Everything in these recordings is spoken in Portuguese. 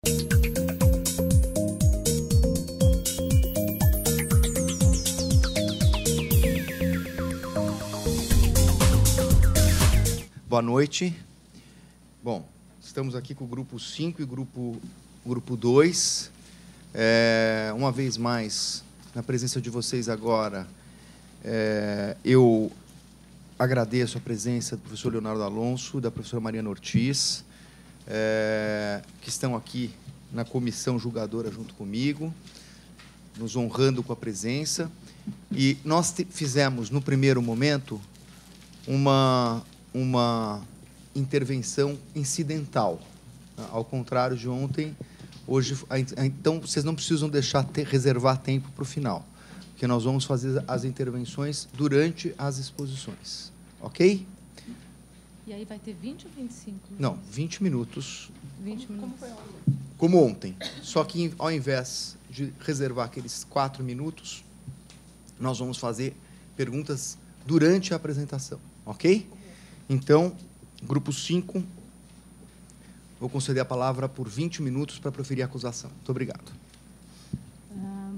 Boa noite. Bom, estamos aqui com o grupo 5 e grupo 2. Uma vez mais, na presença de vocês agora, eu agradeço a presença do professor Leonardo Alonso e da professora Mariana Ortiz, que estão aqui na comissão julgadora junto comigo, nos honrando com a presença. E nós fizemos, no primeiro momento, uma intervenção incidental, ao contrário de ontem. Hoje, então, vocês não precisam reservar tempo para o final, porque nós vamos fazer as intervenções durante as exposições, ok? E aí vai ter 20 ou 25? Não, 20 minutos. 20 minutos. Como foi ontem? Como ontem. Só que, ao invés de reservar aqueles 4 minutos, nós vamos fazer perguntas durante a apresentação, ok? Então, grupo 5, vou conceder a palavra por 20 minutos para proferir a acusação. Muito obrigado.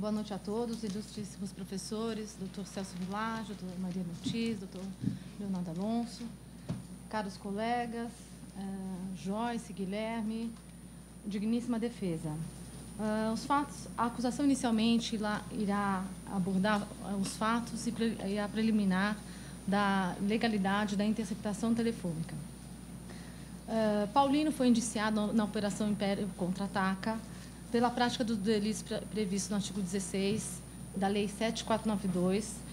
Boa noite a todos, ilustríssimos professores, doutor Celso Village, doutor Maria Ortiz, doutor Leonardo Alonso, caros colegas, Joyce, Guilherme, digníssima defesa. Os fatos, a acusação inicialmente irá abordar os fatos e a preliminar da legalidade da interceptação telefônica. Paulino foi indiciado na Operação Império Contra-Ataca pela prática dos delitos previstos no artigo 16 da Lei 7492,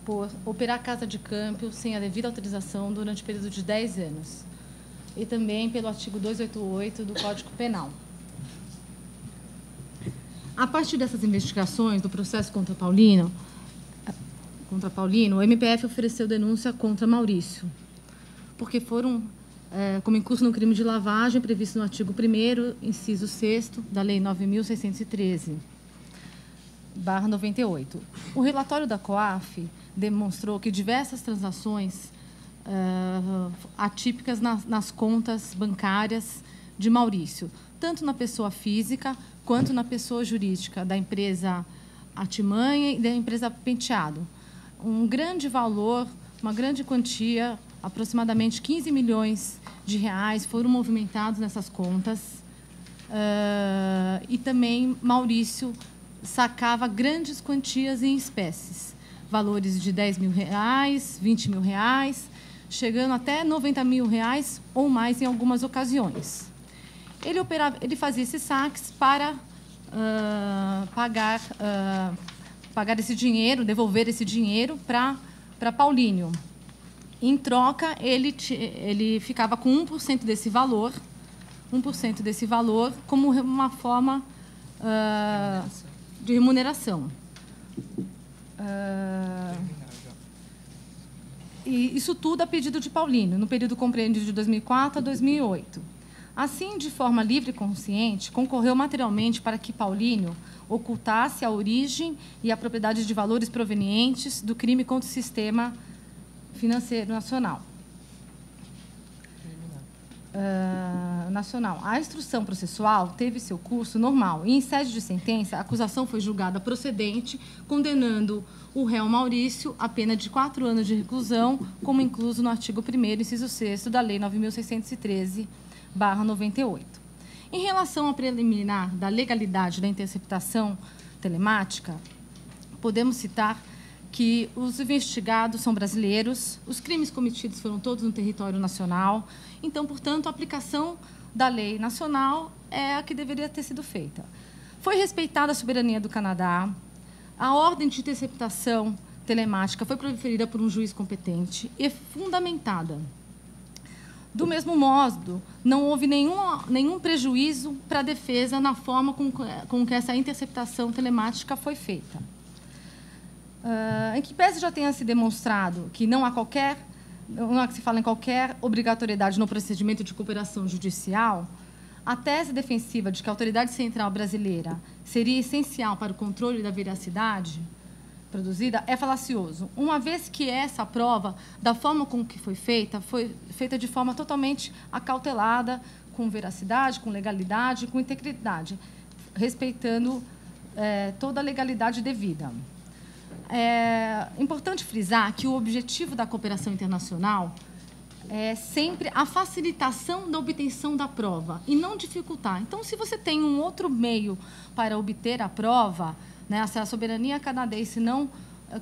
por operar casa de câmbio sem a devida autorização durante o período de 10 anos, e também pelo artigo 288 do Código Penal. A partir dessas investigações do processo contra Paulino, o MPF ofereceu denúncia contra Maurício, porque foram, como incurso no crime de lavagem previsto no artigo 1º, inciso 6º, da Lei 9.613/98. O relatório da COAF demonstrou que diversas transações atípicas nas contas bancárias de Maurício, tanto na pessoa física quanto na pessoa jurídica da empresa Artimanha e da empresa Penteado. Um grande valor, uma grande quantia, aproximadamente 15 milhões de reais foram movimentados nessas contas. E também Maurício sacava grandes quantias em espécies, valores de 10 mil reais, 20 mil reais, chegando até 90 mil reais ou mais em algumas ocasiões. Ele fazia esses saques para pagar esse dinheiro, devolver esse dinheiro para Paulino. Em troca, ele ficava com 1% desse valor, como uma forma de remuneração. E isso tudo a pedido de Paulino, no período compreendido de 2004 a 2008. Assim, de forma livre e consciente, concorreu materialmente para que Paulino ocultasse a origem e a propriedade de valores provenientes do crime contra o sistema financeiro nacional. A instrução processual teve seu curso normal e, em sede de sentença, a acusação foi julgada procedente, condenando o réu Maurício a pena de 4 anos de reclusão, como incluso no artigo 1º, inciso 6º da Lei 9.613/98. Em relação à preliminar da legalidade da interceptação telemática, podemos citar que os investigados são brasileiros, os crimes cometidos foram todos no território nacional, então, portanto, a aplicação da lei nacional é a que deveria ter sido feita. Foi respeitada a soberania do Canadá, a ordem de interceptação telemática foi proferida por um juiz competente e fundamentada. Do mesmo modo, não houve nenhum prejuízo para a defesa na forma com que essa interceptação telemática foi feita. Em que pese já tenha se demonstrado que não há que se fala em qualquer obrigatoriedade no procedimento de cooperação judicial, a tese defensiva de que a autoridade central brasileira seria essencial para o controle da veracidade produzida é falacioso, uma vez que essa prova, da forma com que foi feita de forma totalmente acautelada, com veracidade, com legalidade, com integridade, respeitando toda a legalidade devida. É importante frisar que o objetivo da cooperação internacional é sempre a facilitação da obtenção da prova e não dificultar. Então, se você tem um outro meio para obter a prova, né, se a soberania canadense não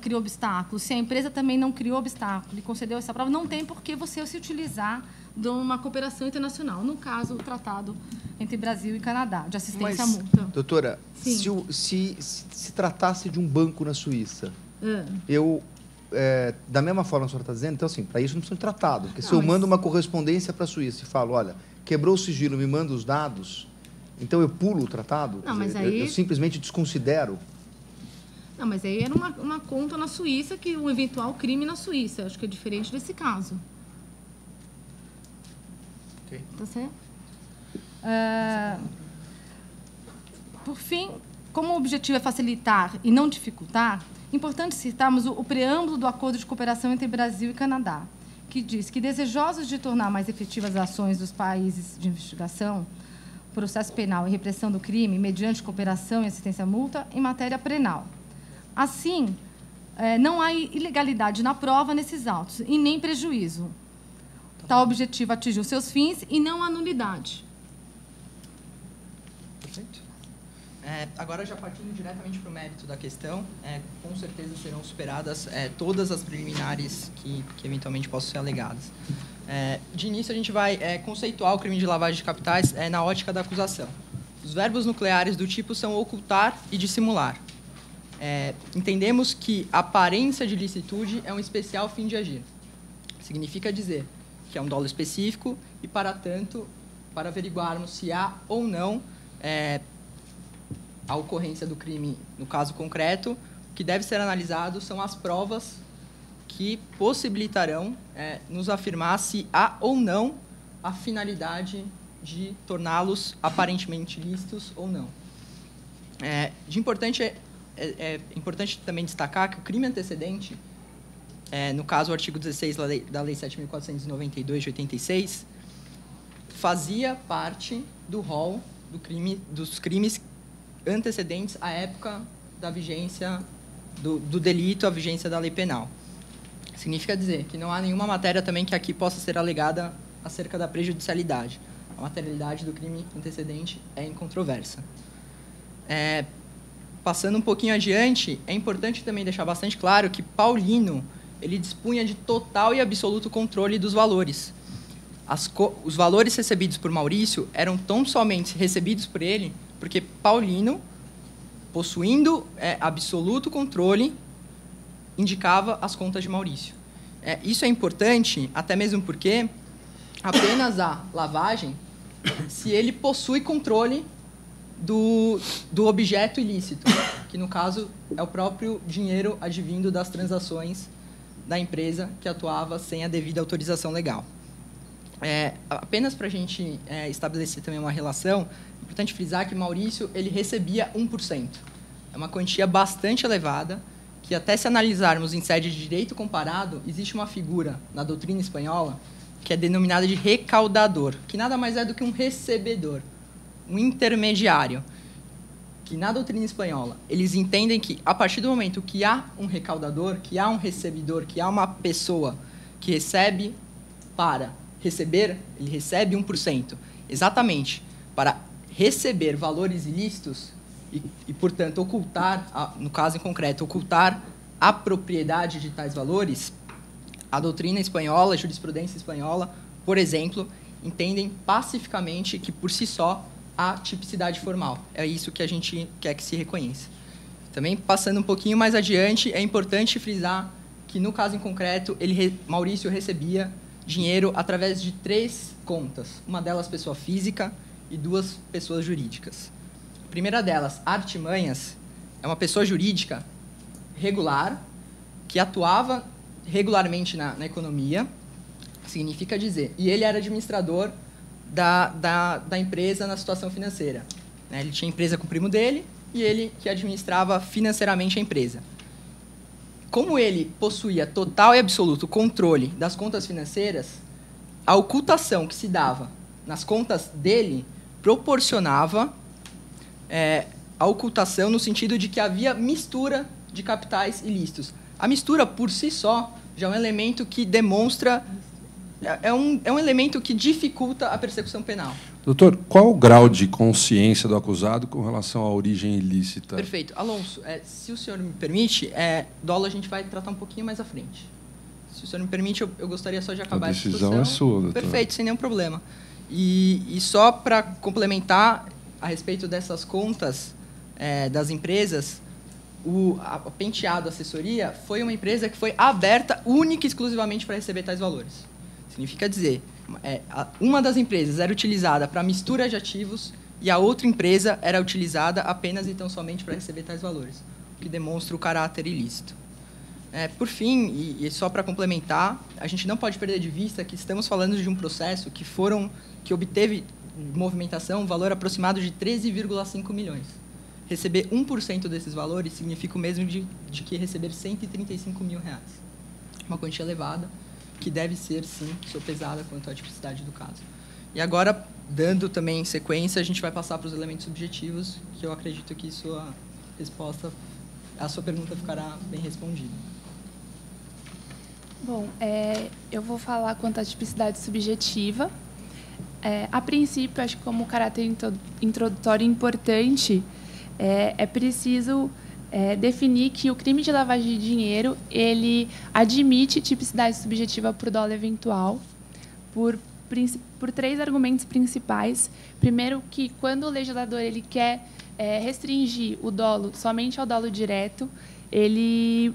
criou obstáculos, se a empresa também não criou obstáculo e concedeu essa prova, não tem por que você se utilizar de uma cooperação internacional. No caso, o tratado entre Brasil e Canadá, de assistência à multa. Doutora, se tratasse de um banco na Suíça, da mesma forma que a senhora está dizendo, então, assim, para isso não precisa de tratado. Porque se eu mando uma correspondência para a Suíça e falo, olha, quebrou o sigilo, me manda os dados, então eu pulo o tratado? Não, mas aí... eu simplesmente desconsidero? Não, mas aí era uma conta na Suíça, que um eventual crime na Suíça. Acho que é diferente desse caso. Ok. Tá certo? Por fim, como o objetivo é facilitar e não dificultar, é importante citarmos o preâmbulo do Acordo de Cooperação entre Brasil e Canadá, que diz que, desejosos de tornar mais efetivas as ações dos países de investigação, processo penal e repressão do crime, mediante cooperação e assistência à multa em matéria penal. Assim, não há ilegalidade na prova nesses autos e nem prejuízo. Tal objetivo atingiu seus fins e não a nulidade. Perfeito. Agora, já partindo diretamente para o mérito da questão, com certeza serão superadas todas as preliminares que eventualmente possam ser alegadas. De início, a gente vai conceituar o crime de lavagem de capitais na ótica da acusação. Os verbos nucleares do tipo são ocultar e dissimular. Entendemos que a aparência de licitude é um especial fim de agir. Significa dizer que é um dolo específico e, para tanto, para averiguarmos se há ou não a ocorrência do crime no caso concreto, o que deve ser analisado são as provas que possibilitarão nos afirmar se há ou não a finalidade de torná-los aparentemente lícitos ou não. É importante também destacar que o crime antecedente, no caso o artigo 16 da Lei 7.492 de 86, fazia parte do rol dos crimes antecedentes à época da vigência do delito, à vigência da lei penal. Significa dizer que não há nenhuma matéria também que aqui possa ser alegada acerca da prejudicialidade. A materialidade do crime antecedente é incontroversa. Passando um pouquinho adiante, é importante também deixar bastante claro que Paulino ele dispunha de total e absoluto controle dos valores. Os valores recebidos por Maurício eram tão somente recebidos por ele porque Paulino, possuindo absoluto controle, indicava as contas de Maurício. Isso é importante, até mesmo porque apenas há lavagem se ele possui controle do objeto ilícito, que, no caso, é o próprio dinheiro advindo das transações da empresa que atuava sem a devida autorização legal. Apenas para a gente estabelecer também uma relação, é importante frisar que Maurício ele recebia 1%. É uma quantia bastante elevada, que até se analisarmos em sede de direito comparado, existe uma figura na doutrina espanhola que é denominada de recaudador, que nada mais é do que um recebedor, um intermediário, que na doutrina espanhola eles entendem que, a partir do momento que há um recaudador, que há um recebedor, que há uma pessoa que recebe para receber, ele recebe 1%, exatamente para receber valores ilícitos e, portanto, ocultar, no caso em concreto, ocultar a propriedade de tais valores, a doutrina espanhola, a jurisprudência espanhola, por exemplo, entendem pacificamente que, por si só, há tipicidade formal. É isso que a gente quer que se reconheça. Também, passando um pouquinho mais adiante, é importante frisar que, no caso em concreto, Maurício recebia dinheiro através de 3 contas. Uma delas, pessoa física, e 2 pessoas jurídicas. A primeira delas, Artimanhas, é uma pessoa jurídica regular, que atuava regularmente na economia, significa dizer, e ele era administrador da empresa na situação financeira. Ele tinha empresa com o primo dele e ele que administrava financeiramente a empresa. Como ele possuía total e absoluto controle das contas financeiras, a ocultação que se dava nas contas dele proporcionava a ocultação no sentido de que havia mistura de capitais ilícitos. A mistura, por si só, já é um elemento que demonstra... É um elemento que dificulta a persecução penal. Doutor, qual o grau de consciência do acusado com relação à origem ilícita? Perfeito. Alonso, se o senhor me permite, dolo a gente vai tratar um pouquinho mais à frente. Se o senhor me permite, eu gostaria só de acabar essa discussão. A decisão é sua, doutor. Perfeito, sem nenhum problema. E só para complementar a respeito dessas contas das empresas, a Penteado Assessoria foi uma empresa que foi aberta única e exclusivamente para receber tais valores. Significa dizer, uma das empresas era utilizada para mistura de ativos e a outra empresa era utilizada apenas e tão somente para receber tais valores, o que demonstra o caráter ilícito. Por fim, e só para complementar, a gente não pode perder de vista que estamos falando de um processo que obteve movimentação, um valor aproximado de 13,5 milhões. Receber 1% desses valores significa o mesmo de que receber 135 mil reais. Uma quantia elevada, que deve ser, sim, sopesada quanto à tipicidade do caso. E agora, dando também sequência, a gente vai passar para os elementos subjetivos, que eu acredito que a sua pergunta ficará bem respondida. Bom, eu vou falar quanto à tipicidade subjetiva. A princípio, acho que como caráter introdutório importante, é preciso definir que o crime de lavagem de dinheiro ele admite tipicidade subjetiva por dolo eventual por 3 argumentos principais. Primeiro, que quando o legislador ele quer restringir o dolo somente ao dolo direto, ele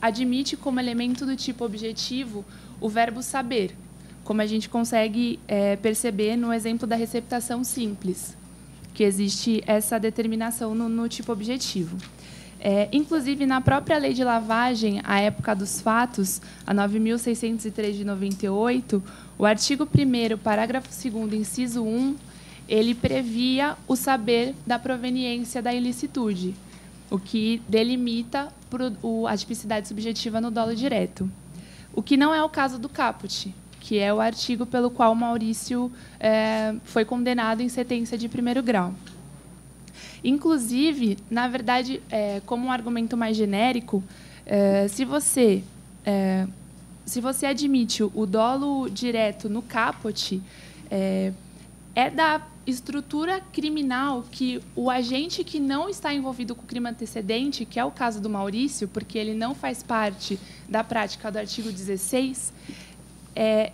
admite como elemento do tipo objetivo o verbo saber, como a gente consegue perceber no exemplo da receptação simples, que existe essa determinação no tipo objetivo. Inclusive, na própria lei de lavagem, à época dos fatos, a 9.603 de 98, o artigo 1º, parágrafo 2º, inciso 1, ele previa o saber da proveniência da ilicitude, o que delimita a tipicidade subjetiva no dolo direto. O que não é o caso do caput, que é o artigo pelo qual Maurício foi condenado em sentença de 1º grau. Inclusive, na verdade, como um argumento mais genérico, se você admite o dolo direto no caput, é da estrutura criminal que o agente que não está envolvido com o crime antecedente, que é o caso do Maurício, porque ele não faz parte da prática do artigo 16, é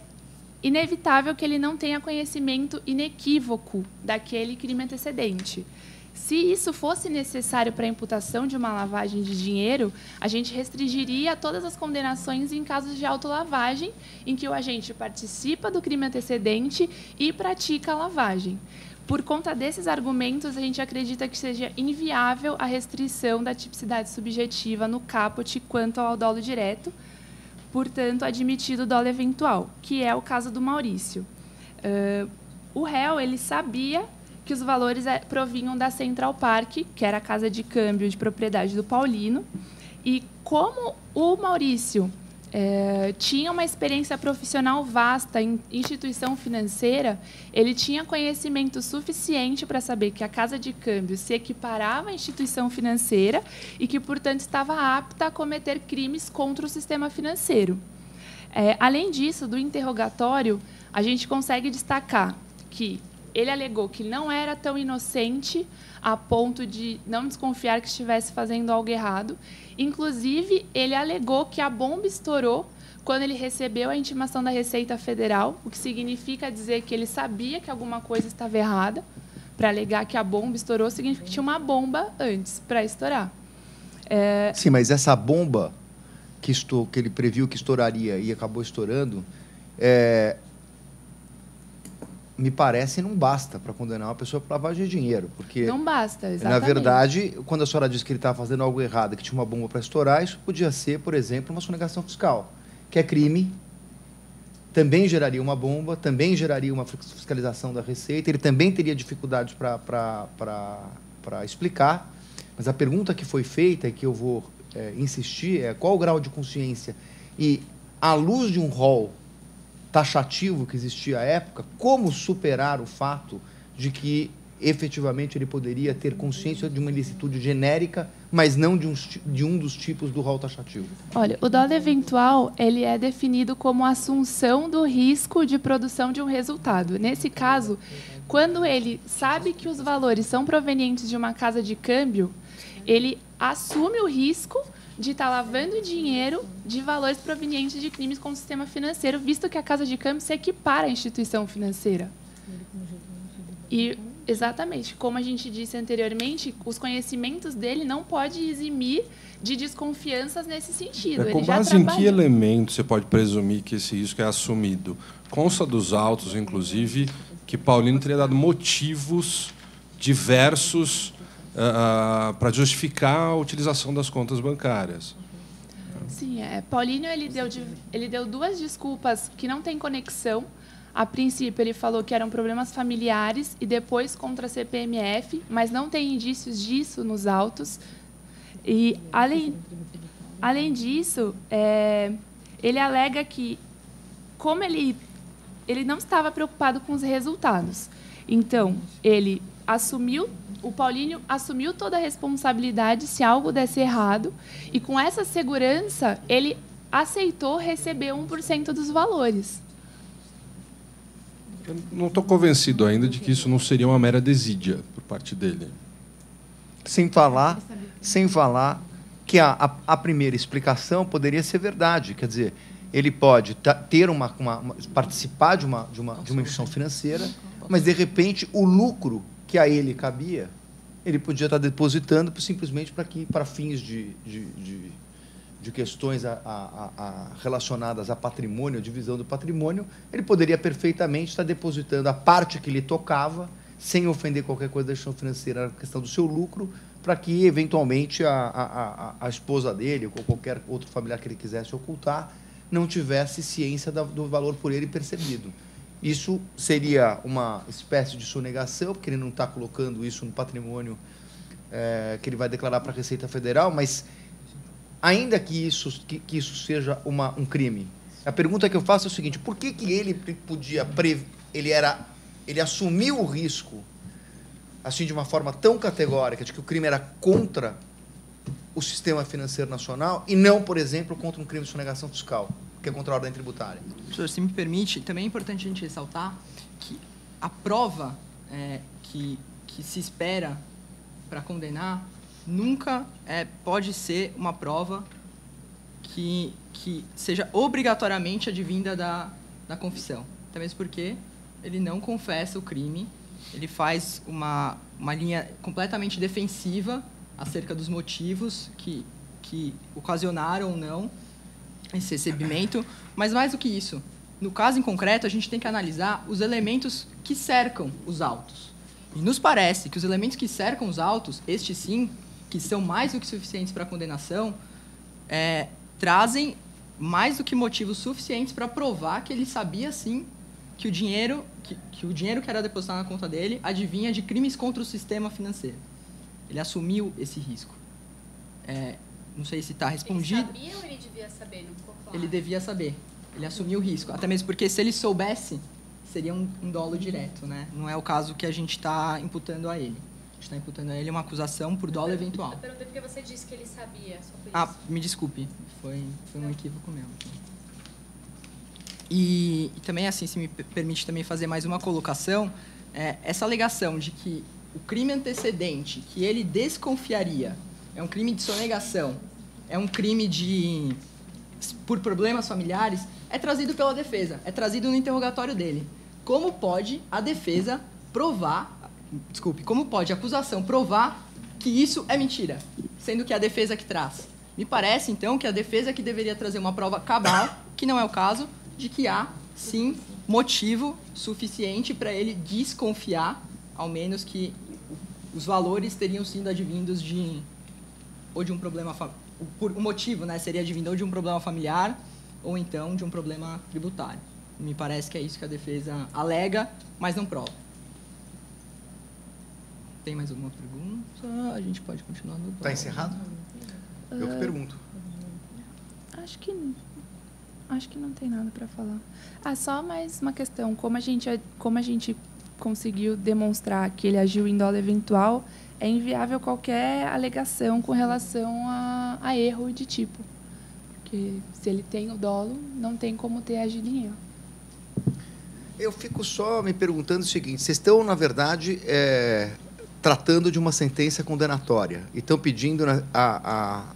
inevitável que ele não tenha conhecimento inequívoco daquele crime antecedente. Se isso fosse necessário para a imputação de uma lavagem de dinheiro, a gente restringiria todas as condenações em casos de autolavagem, em que o agente participa do crime antecedente e pratica a lavagem. Por conta desses argumentos, a gente acredita que seja inviável a restrição da tipicidade subjetiva no caput quanto ao dolo direto, portanto, admitido o dolo eventual, que é o caso do Maurício. O réu ele sabia que os valores provinham da Central Park, que era a casa de câmbio de propriedade do Paulino, e como o Maurício tinha uma experiência profissional vasta em instituição financeira, ele tinha conhecimento suficiente para saber que a casa de câmbio se equiparava à instituição financeira e que, portanto, estava apta a cometer crimes contra o sistema financeiro. Além disso, do interrogatório, a gente consegue destacar que ele alegou que não era tão inocente a ponto de não desconfiar que estivesse fazendo algo errado. Inclusive, ele alegou que a bomba estourou quando ele recebeu a intimação da Receita Federal, o que significa dizer que ele sabia que alguma coisa estava errada. Para alegar que a bomba estourou, significa que tinha uma bomba antes para estourar. Sim, mas essa bomba que ele previu que estouraria e acabou estourando, me parece não basta para condenar uma pessoa por lavagem de dinheiro, porque não basta, exatamente. Na verdade, quando a senhora disse que ele estava fazendo algo errado, que tinha uma bomba para estourar, isso podia ser, por exemplo, uma sonegação fiscal, que é crime, também geraria uma bomba, também geraria uma fiscalização da Receita, ele também teria dificuldades para explicar, mas a pergunta que foi feita e que eu vou insistir é qual o grau de consciência e, à luz de um rol taxativo que existia à época, como superar o fato de que efetivamente ele poderia ter consciência de uma ilicitude genérica, mas não de um dos tipos do rol taxativo? Olha, o dolo eventual ele é definido como assunção do risco de produção de um resultado. Nesse caso, quando ele sabe que os valores são provenientes de uma casa de câmbio, ele assume o risco de estar lavando dinheiro de valores provenientes de crimes com o sistema financeiro, visto que a casa de câmbio se equipara à instituição financeira. E, exatamente, como a gente disse anteriormente, os conhecimentos dele não pode eximir de desconfianças nesse sentido. Com base em que elemento você pode presumir que esse risco é assumido? Consta dos autos, inclusive, que Paulino teria dado motivos diversos para justificar a utilização das contas bancárias. Sim, Paulino ele deu duas desculpas que não têm conexão. A princípio, ele falou que eram problemas familiares e depois contra a CPMF, mas não tem indícios disso nos autos. E, além disso, ele alega que, como ele não estava preocupado com os resultados, então, o Paulino assumiu toda a responsabilidade se algo desse errado e, com essa segurança, ele aceitou receber 1% dos valores. Eu não estou convencido ainda de que isso não seria uma mera desídia por parte dele. Sem falar que a primeira explicação poderia ser verdade. Quer dizer, ele pode ter participar de uma instituição financeira, mas, de repente, o lucro que a ele cabia, ele podia estar depositando simplesmente para fins de questões relacionadas a patrimônio, a divisão do patrimônio, ele poderia perfeitamente estar depositando a parte que lhe tocava, sem ofender qualquer coisa da instituição financeira, na questão do seu lucro, para que, eventualmente, a esposa dele ou qualquer outro familiar que ele quisesse ocultar não tivesse ciência do valor por ele percebido. Isso seria uma espécie de sonegação, porque ele não está colocando isso no patrimônio que ele vai declarar para a Receita Federal, mas, ainda que isso seja um crime, a pergunta que eu faço é o seguinte: por que ele podia ele assumiu o risco assim de uma forma tão categórica de que o crime era contra o sistema financeiro nacional e não, por exemplo, contra um crime de sonegação fiscal, que é contra a ordem tributária? Professor, se me permite, também é importante a gente ressaltar que a prova que se espera para condenar nunca pode ser uma prova que seja obrigatoriamente advinda da confissão. Até mesmo porque ele não confessa o crime, ele faz uma linha completamente defensiva acerca dos motivos que ocasionaram ou não esse recebimento. Mas, mais do que isso, no caso em concreto, a gente tem que analisar os elementos que cercam os autos. E nos parece que os elementos que cercam os autos, estes sim, que são mais do que suficientes para a condenação, trazem mais do que motivos suficientes para provar que ele sabia, sim, que o dinheiro que era depositado na conta dele advinha de crimes contra o sistema financeiro. Ele assumiu esse risco. Não sei se está respondido. Ele sabia ou ele devia saber? Não ficou claro. Ele devia saber. Ele assumiu o risco. Até mesmo porque, se ele soubesse, seria um dolo direto, né? Não é o caso que a gente está imputando a ele. A gente está imputando a ele uma acusação por dolo eventual. Eu perguntei porque você disse que ele sabia, só por isso. Me desculpe. Foi um equívoco meu. E também, assim, se me permite também fazer mais uma colocação, essa alegação de que o crime antecedente, que ele desconfiaria, é um crime de sonegação, é um crime por problemas familiares, é trazido pela defesa, é trazido no interrogatório dele. Como pode a defesa como pode a acusação provar que isso é mentira, sendo que é a defesa que traz? Me parece, então, que a defesa que deveria trazer uma prova cabal, que não é o caso, de que há, sim, motivo suficiente para ele desconfiar, ao menos que os valores teriam sido advindos ou de um problema... O motivo, né, seria advindo ou de um problema familiar ou então de um problema tributário. Me parece que é isso que a defesa alega, mas não prova. Tem mais alguma pergunta? A gente pode continuar no... Está encerrado? Eu que pergunto. Acho que não tem nada para falar. Só mais uma questão. Como a gente conseguiu demonstrar que ele agiu em dolo eventual, é inviável qualquer alegação com relação a erro de tipo. Porque se ele tem o dolo, não tem como ter agido em erro. Eu fico só me perguntando o seguinte: vocês estão, na verdade, tratando de uma sentença condenatória e estão pedindo a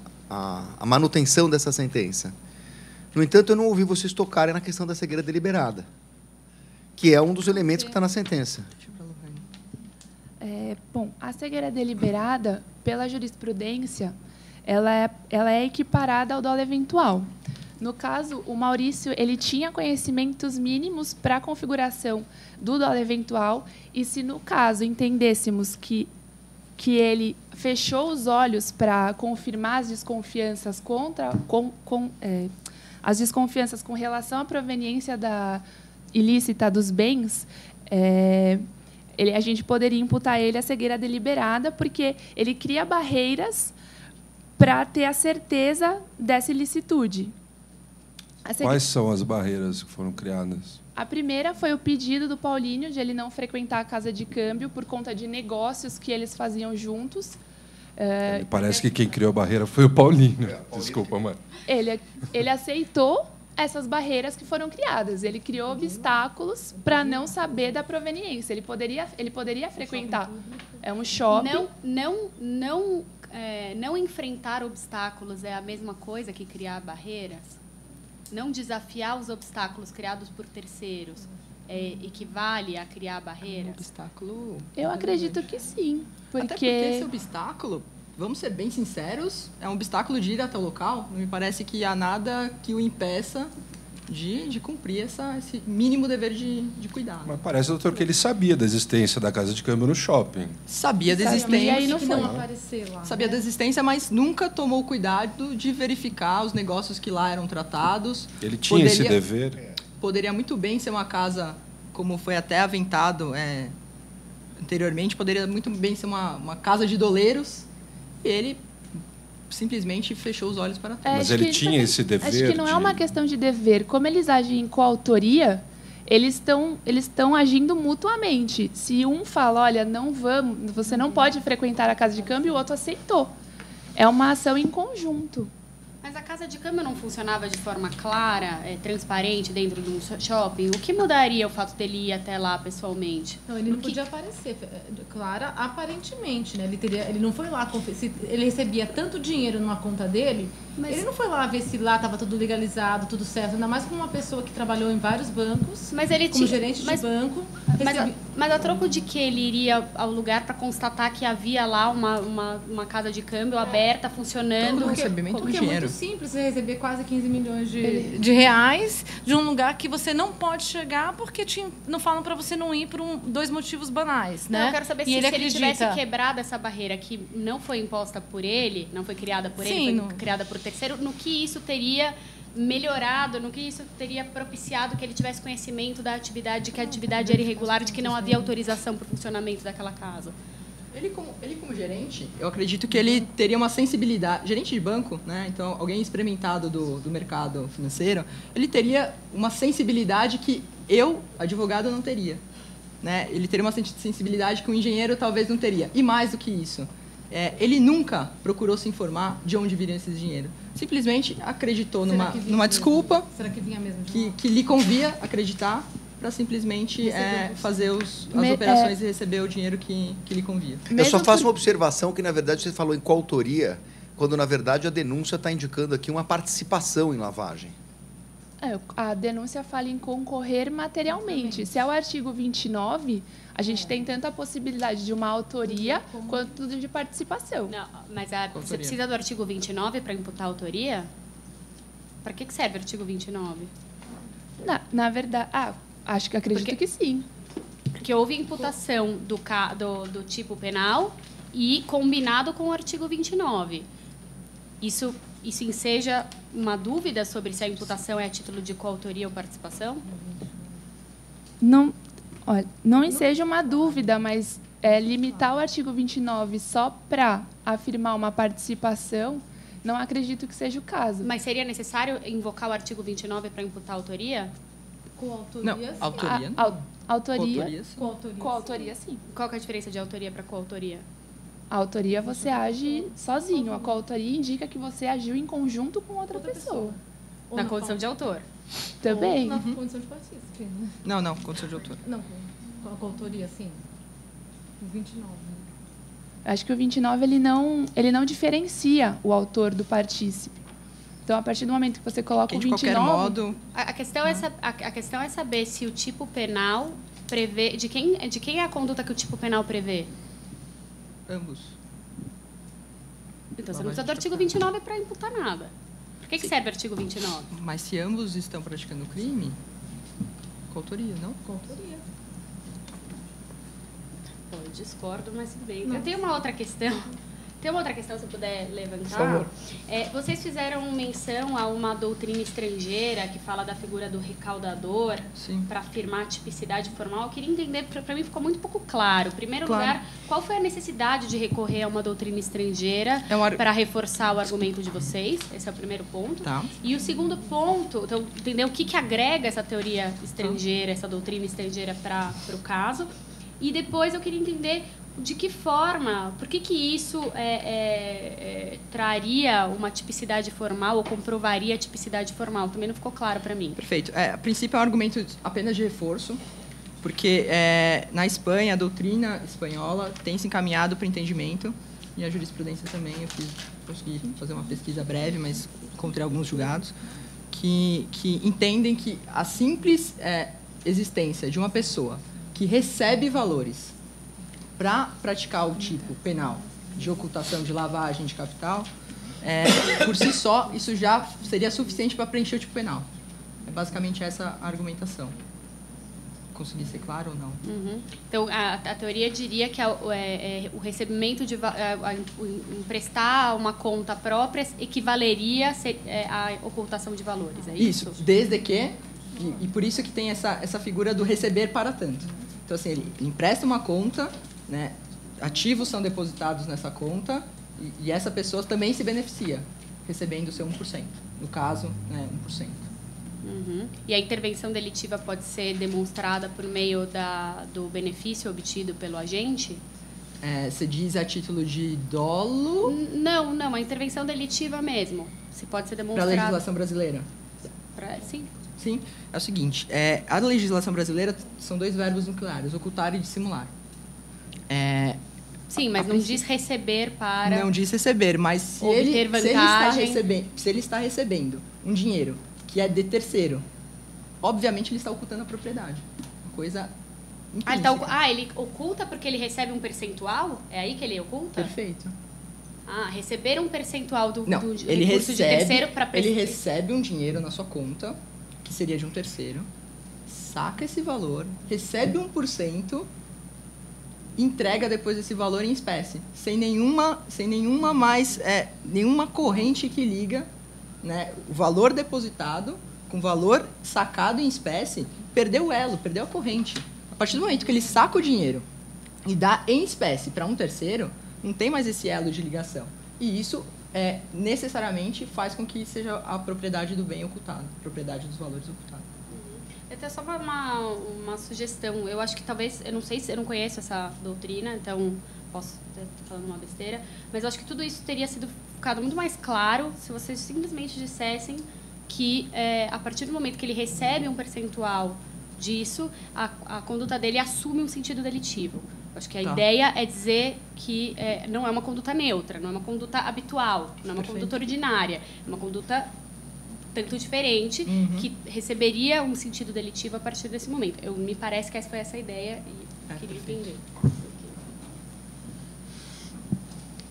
manutenção dessa sentença. No entanto, eu não ouvi vocês tocarem na questão da cegueira deliberada, que é um dos elementos que está na sentença. Bom, a cegueira deliberada, pela jurisprudência, ela é equiparada ao dolo eventual. No caso, o Maurício ele tinha conhecimentos mínimos para a configuração do dolo eventual, e se, no caso, entendêssemos que ele fechou os olhos para confirmar as desconfianças as desconfianças com relação à proveniência ilícita dos bens, a gente poderia imputar ele a cegueira deliberada, porque ele cria barreiras para ter a certeza dessa ilicitude. Quais são as barreiras que foram criadas? A primeira foi o pedido do Paulinho de ele não frequentar a casa de câmbio por conta de negócios que eles faziam juntos. Parece que quem criou a barreira foi o Paulinho. Desculpa, mãe. Ele aceitou essas barreiras que foram criadas. Ele criou obstáculos para não saber da proveniência. Ele poderia frequentar um shopping. Não enfrentar obstáculos é a mesma coisa que criar barreiras? Não desafiar os obstáculos criados por terceiros equivale a criar barreiras? Obstáculo? Eu acredito que sim. Até porque esse obstáculo, vamos ser bem sinceros, é um obstáculo de ir até o local. Não me parece que há nada que o impeça de cumprir esse mínimo dever de cuidado. Mas parece, doutor, que ele sabia da existência da casa de câmbio no shopping. Sabia da existência. E aí não foi. Aparecer lá, Sabia da existência, mas nunca tomou cuidado de verificar os negócios que lá eram tratados. Ele tinha esse dever? Poderia muito bem ser uma casa, como foi até aventado anteriormente, poderia muito bem ser uma casa de doleiros, e ele simplesmente fechou os olhos para tudo. Mas ele tinha esse dever? Acho que não é uma questão de dever. Como eles agem em coautoria, eles estão agindo mutuamente. Se um fala, olha, não vamos, você não pode frequentar a casa de câmbio, o outro aceitou. É uma ação em conjunto. Mas a casa de câmbio não funcionava de forma clara, transparente, dentro de um shopping? O que mudaria o fato dele ir até lá pessoalmente? Não, ele não podia aparecer. Clara, aparentemente, né? Ele não foi lá, se ele recebia tanto dinheiro numa conta dele, ele não foi lá ver se lá estava tudo legalizado, tudo certo. Ainda mais como uma pessoa que trabalhou em vários bancos, como gerente de banco. Mas a troco de que ele iria ao lugar para constatar que havia lá uma casa de câmbio aberta, funcionando? Porque recebimento do dinheiro. é dinheiro. Muito simples você receber quase 15 milhões de reais de um lugar que você não pode chegar porque não falam para você não ir por dois motivos banais, né? Não, eu quero saber se ele tivesse quebrado essa barreira que não foi imposta por ele, não foi criada por ele, foi criada por terceiro, no que isso teria melhorado, no que isso teria propiciado que ele tivesse conhecimento da atividade, que a atividade era irregular, de que não havia autorização para o funcionamento daquela casa. Ele como gerente, eu acredito que ele teria uma sensibilidade... Gerente de banco, né? Então, alguém experimentado do mercado financeiro, ele teria uma sensibilidade que eu, advogado, não teria. Né? Ele teria uma sensibilidade que um engenheiro talvez não teria. E mais do que isso, ele nunca procurou se informar de onde viria esse dinheiro. Simplesmente acreditou numa desculpa. Será que vinha mesmo? Que lhe convia acreditar para simplesmente fazer as operações e receber o dinheiro que lhe convia. Eu só faço uma observação que, na verdade, você falou em coautoria, quando, na verdade, a denúncia está indicando aqui uma participação em lavagem. A denúncia fala em concorrer materialmente. Se é o artigo 29, a gente tem tanto a possibilidade de uma autoria quanto de participação. Não, mas você precisa do artigo 29 para imputar a autoria? Para que serve o artigo 29? Na verdade, acredito que sim. Porque houve imputação do tipo penal e combinado com o artigo 29. Isso enseja uma dúvida sobre se a imputação é a título de coautoria ou participação? Não enseja uma dúvida, mas limitar o artigo 29 só para afirmar uma participação não acredito que seja o caso. Mas seria necessário invocar o artigo 29 para imputar a autoria? Com autoria, Não, sim. autoria. Autoria, sim. com autoria, sim. Qual que é a diferença de autoria para coautoria? A autoria você age sozinho. A coautoria indica que você agiu em conjunto com outra pessoa. Ou Na condição de autor. Também. Ou na condição de partícipe, né? Não, condição de autor. Não, com a coautoria, sim. O 29, né? Acho que o 29 ele não diferencia o autor do partícipe. Então, a partir do momento que você coloca Quem o de 29... qualquer modo... A questão é saber se o tipo penal prevê... De quem é a conduta que o tipo penal prevê? Ambos. Então, você não precisa do artigo 29 para imputar nada. Por que serve o artigo 29? Mas se ambos estão praticando crime, coautoria, não? Coautoria. Pô, eu discordo, mas tudo bem. Eu tenho uma outra questão. Tem uma outra questão, se eu puder levantar. Por favor. Vocês fizeram menção a uma doutrina estrangeira que fala da figura do recaudador para afirmar a tipicidade formal. Eu queria entender, para mim ficou muito pouco claro. Em primeiro lugar, qual foi a necessidade de recorrer a uma doutrina estrangeira para reforçar o argumento de vocês? Esse é o primeiro ponto. Tá. E o segundo ponto, então, entender o que agrega essa teoria estrangeira, essa doutrina estrangeira para o caso. E depois eu queria entender de que forma, por que isso traria uma tipicidade formal ou comprovaria a tipicidade formal? Também não ficou claro para mim. Perfeito. A princípio é um argumento apenas de reforço, porque na Espanha, a doutrina espanhola tem se encaminhado para o entendimento, e a jurisprudência também. Eu consegui fazer uma pesquisa breve, mas encontrei alguns julgados, que entendem que a simples existência de uma pessoa que recebe valores para praticar o tipo penal de ocultação, de lavagem de capital, por si só, isso já seria suficiente para preencher o tipo penal. É basicamente essa a argumentação. Consegui ser claro ou não? Uhum. Então, a teoria diria que o recebimento de emprestar uma conta própria equivaleria à ocultação de valores, é isso? Isso, desde que... E por isso que tem essa figura do receber para tanto. Então, assim, ele empresta uma conta, né, ativos são depositados nessa conta e essa pessoa também se beneficia, recebendo o seu 1%. No caso, 1%. Uhum. E a intervenção delitiva pode ser demonstrada por meio do benefício obtido pelo agente? Você diz a título de dolo? Não, a intervenção delitiva mesmo. Se pode ser demonstrada... Para a legislação brasileira? Sim. Sim, é o seguinte, a legislação brasileira são dois verbos nucleares, ocultar e dissimular. Sim, mas não diz receber para... Não diz receber, mas se ele está recebendo um dinheiro que é de terceiro, obviamente ele está ocultando a propriedade. Uma coisa intrínseca. Ele oculta porque ele recebe um percentual? É aí que ele oculta? Perfeito. Receber um percentual do recurso de terceiro para... Ele recebe um dinheiro na sua conta, que seria de um terceiro, saca esse valor, recebe 1%, entrega depois esse valor em espécie, sem nenhuma corrente que liga, né, o valor depositado com o valor sacado em espécie, perdeu o elo, perdeu a corrente. A partir do momento que ele saca o dinheiro e dá em espécie para um terceiro, não tem mais esse elo de ligação. E isso necessariamente faz com que seja a propriedade do bem ocultado, a propriedade dos valores ocultados. Eu tenho só uma sugestão. Eu acho que talvez, eu não conheço essa doutrina, então posso estar falando uma besteira, mas eu acho que tudo isso teria ficado muito mais claro se vocês simplesmente dissessem que a partir do momento que ele recebe um percentual disso, a conduta dele assume um sentido delitivo. Acho que a ideia é dizer que não é uma conduta neutra, não é uma conduta habitual, não é uma conduta ordinária, é uma conduta tanto diferente que receberia um sentido delitivo a partir desse momento. Me parece que essa foi essa ideia e queria entender.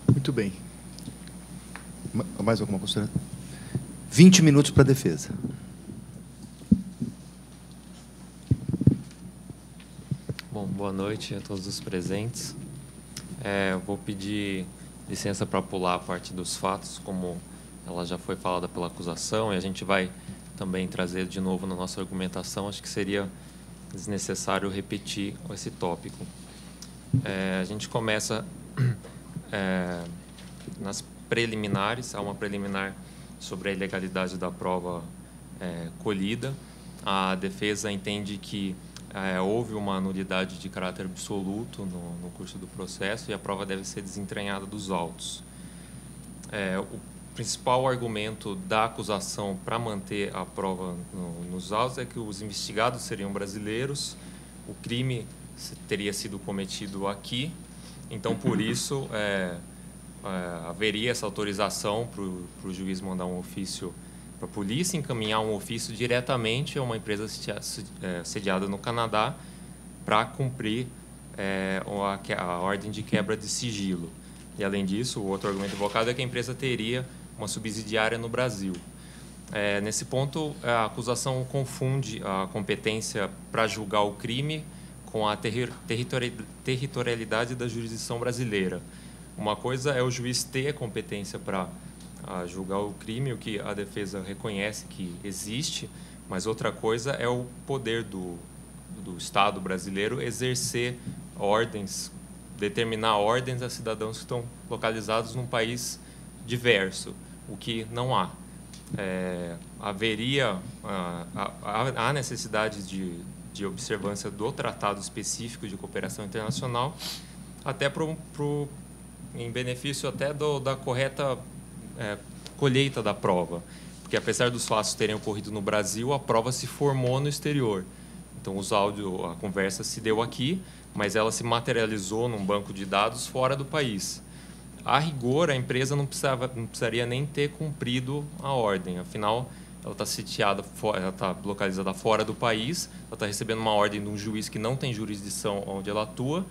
Muito bem. Mais alguma consideração? 20 minutos para a defesa. Bom, boa noite a todos os presentes. Vou pedir licença para pular a parte dos fatos, como ela já foi falada pela acusação, e a gente vai também trazer de novo na nossa argumentação. Acho que seria desnecessário repetir esse tópico. A gente começa preliminares. Há uma preliminar sobre a ilegalidade da prova colhida. A defesa entende que houve uma nulidade de caráter absoluto no curso do processo e a prova deve ser desentranhada dos autos. O principal argumento da acusação para manter a prova nos autos é que os investigados seriam brasileiros, o crime teria sido cometido aqui, então, por isso, haveria essa autorização para o juiz mandar um ofício para a polícia, encaminhar um ofício diretamente a uma empresa sediada no Canadá para cumprir a ordem de quebra de sigilo. E, além disso, o outro argumento invocado é que a empresa teria uma subsidiária no Brasil. Nesse ponto, a acusação confunde a competência para julgar o crime com a territorialidade da jurisdição brasileira. Uma coisa é o juiz ter a competência para julgar o crime, o que a defesa reconhece que existe, mas outra coisa é o poder do Estado brasileiro exercer ordens, determinar ordens a cidadãos que estão localizados num país diverso, o que não há. Haveria a necessidade de observância do tratado específico de cooperação internacional, até em benefício até da correta colheita da prova, porque apesar dos fatos terem ocorrido no Brasil, a prova se formou no exterior. Então, a conversa se deu aqui, mas ela se materializou num banco de dados fora do país. A rigor, a empresa não precisaria nem ter cumprido a ordem, afinal, ela está sitiada, ela está localizada fora do país, ela está recebendo uma ordem de um juiz que não tem jurisdição onde ela atua.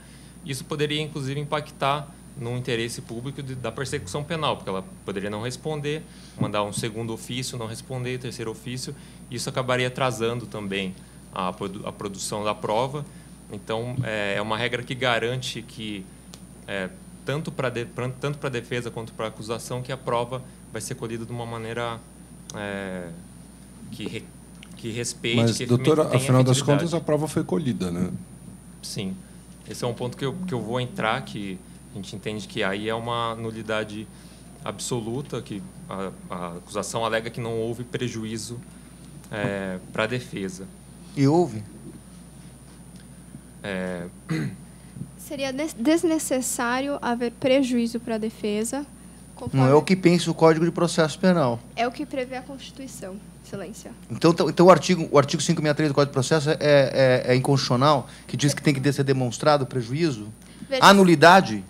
Isso poderia, inclusive, impactar no interesse público da persecução penal, porque ela poderia não responder, mandar um segundo ofício, não responder, terceiro ofício. Isso acabaria atrasando também a produção da prova. Então, é uma regra que garante que, tanto para a defesa quanto para a acusação, que a prova vai ser colhida de uma maneira que respeite... Mas, que doutora, afinal das contas, a prova foi colhida, né? Sim. Esse é um ponto que eu vou entrar, que a gente entende que aí é uma nulidade absoluta, que a acusação alega que não houve prejuízo para a defesa. E houve? Seria desnecessário haver prejuízo para a defesa. Não é o que pensa o Código de Processo Penal. É o que prevê a Constituição, Excelência. Então o artigo 563 do Código de Processo é inconstitucional, que diz que tem que ser demonstrado prejuízo? A nulidade?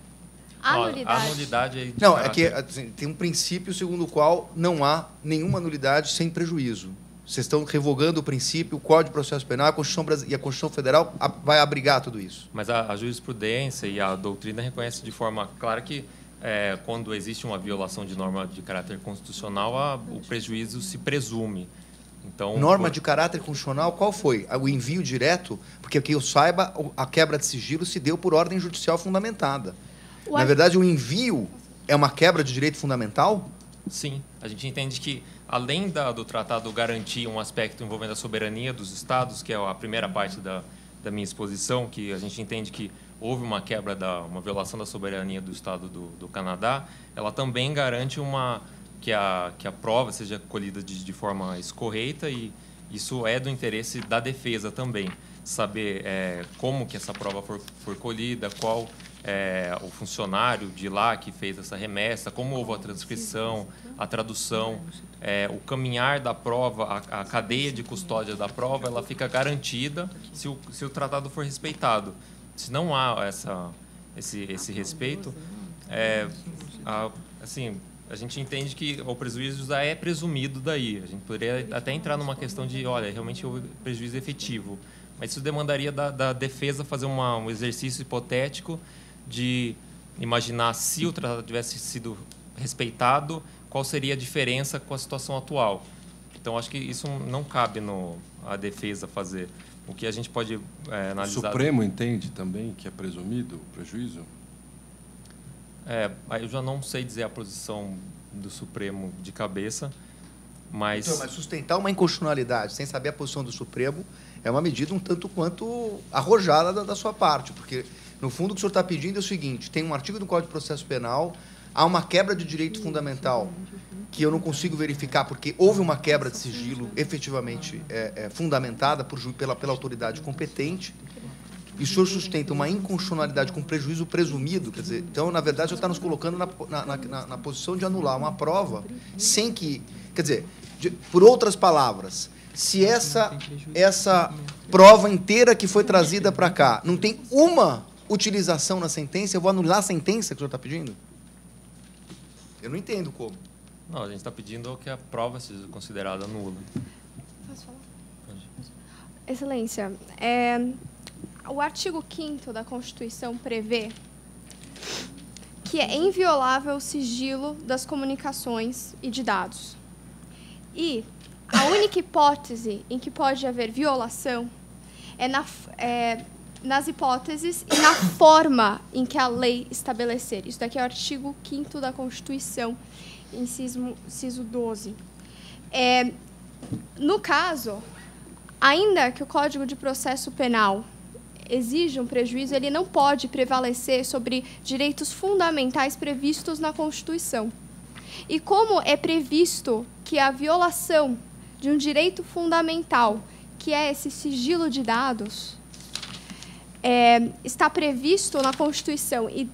A nulidade... Não, é que assim, tem um princípio segundo o qual não há nenhuma nulidade sem prejuízo. Vocês estão revogando o princípio, o Código de Processo Penal, a Constituição Federal vai abrigar tudo isso. Mas a jurisprudência e a doutrina reconhecem de forma clara que, quando existe uma violação de norma de caráter constitucional, o prejuízo se presume. Então, norma de caráter constitucional, qual foi? O envio direto? Porque, que eu saiba, a quebra de sigilo se deu por ordem judicial fundamentada. Na verdade, o envio é uma quebra de direito fundamental? Sim. A gente entende que, além do tratado garantir um aspecto envolvendo a soberania dos Estados, que é a primeira parte da minha exposição, que a gente entende que houve uma quebra, uma violação da soberania do Estado do Canadá, ela também garante que a prova seja colhida de forma escorreita, e isso é do interesse da defesa também. Saber como que essa prova for colhida, qual o funcionário de lá que fez essa remessa, como houve a transcrição, a tradução, o caminhar da prova, a cadeia de custódia da prova, ela fica garantida se o tratado for respeitado. Se não há esse respeito, assim, a gente entende que o prejuízo já é presumido daí. A gente poderia até entrar numa questão de, olha, realmente houve prejuízo efetivo, mas isso demandaria da defesa fazer um exercício hipotético de imaginar, se o tratado tivesse sido respeitado, qual seria a diferença com a situação atual. Então, acho que isso não cabe a defesa fazer. O que a gente pode analisar... O Supremo entende também que é presumido o prejuízo? Eu já não sei dizer a posição do Supremo de cabeça, mas... Então, mas sustentar uma inconstitucionalidade sem saber a posição do Supremo é uma medida um tanto quanto arrojada da sua parte, porque, no fundo, o que o senhor está pedindo é o seguinte: tem um artigo do Código de Processo Penal há uma quebra de direito fundamental que eu não consigo verificar, porque houve uma quebra de sigilo efetivamente fundamentada pela autoridade competente, e o senhor sustenta uma inconstitucionalidade com prejuízo presumido, quer dizer, então, na verdade, o senhor está nos colocando na posição de anular uma prova sem que... Quer dizer, por outras palavras, se essa prova inteira que foi trazida para cá não tem uma utilização na sentença, eu vou anular a sentença que o senhor está pedindo? Eu não entendo como. Não, a gente está pedindo que a prova seja considerada nula. Posso falar? Excelência, o artigo 5º da Constituição prevê que é inviolável o sigilo das comunicações e de dados. E a única hipótese em que pode haver violação é nas hipóteses e na forma em que a lei estabelecer. Isso daqui é o artigo 5º da Constituição, inciso 12. No caso, ainda que o Código de Processo Penal exige um prejuízo, ele não pode prevalecer sobre direitos fundamentais previstos na Constituição. E como é previsto que a violação de um direito fundamental, que é esse sigilo de dados, está previsto na Constituição e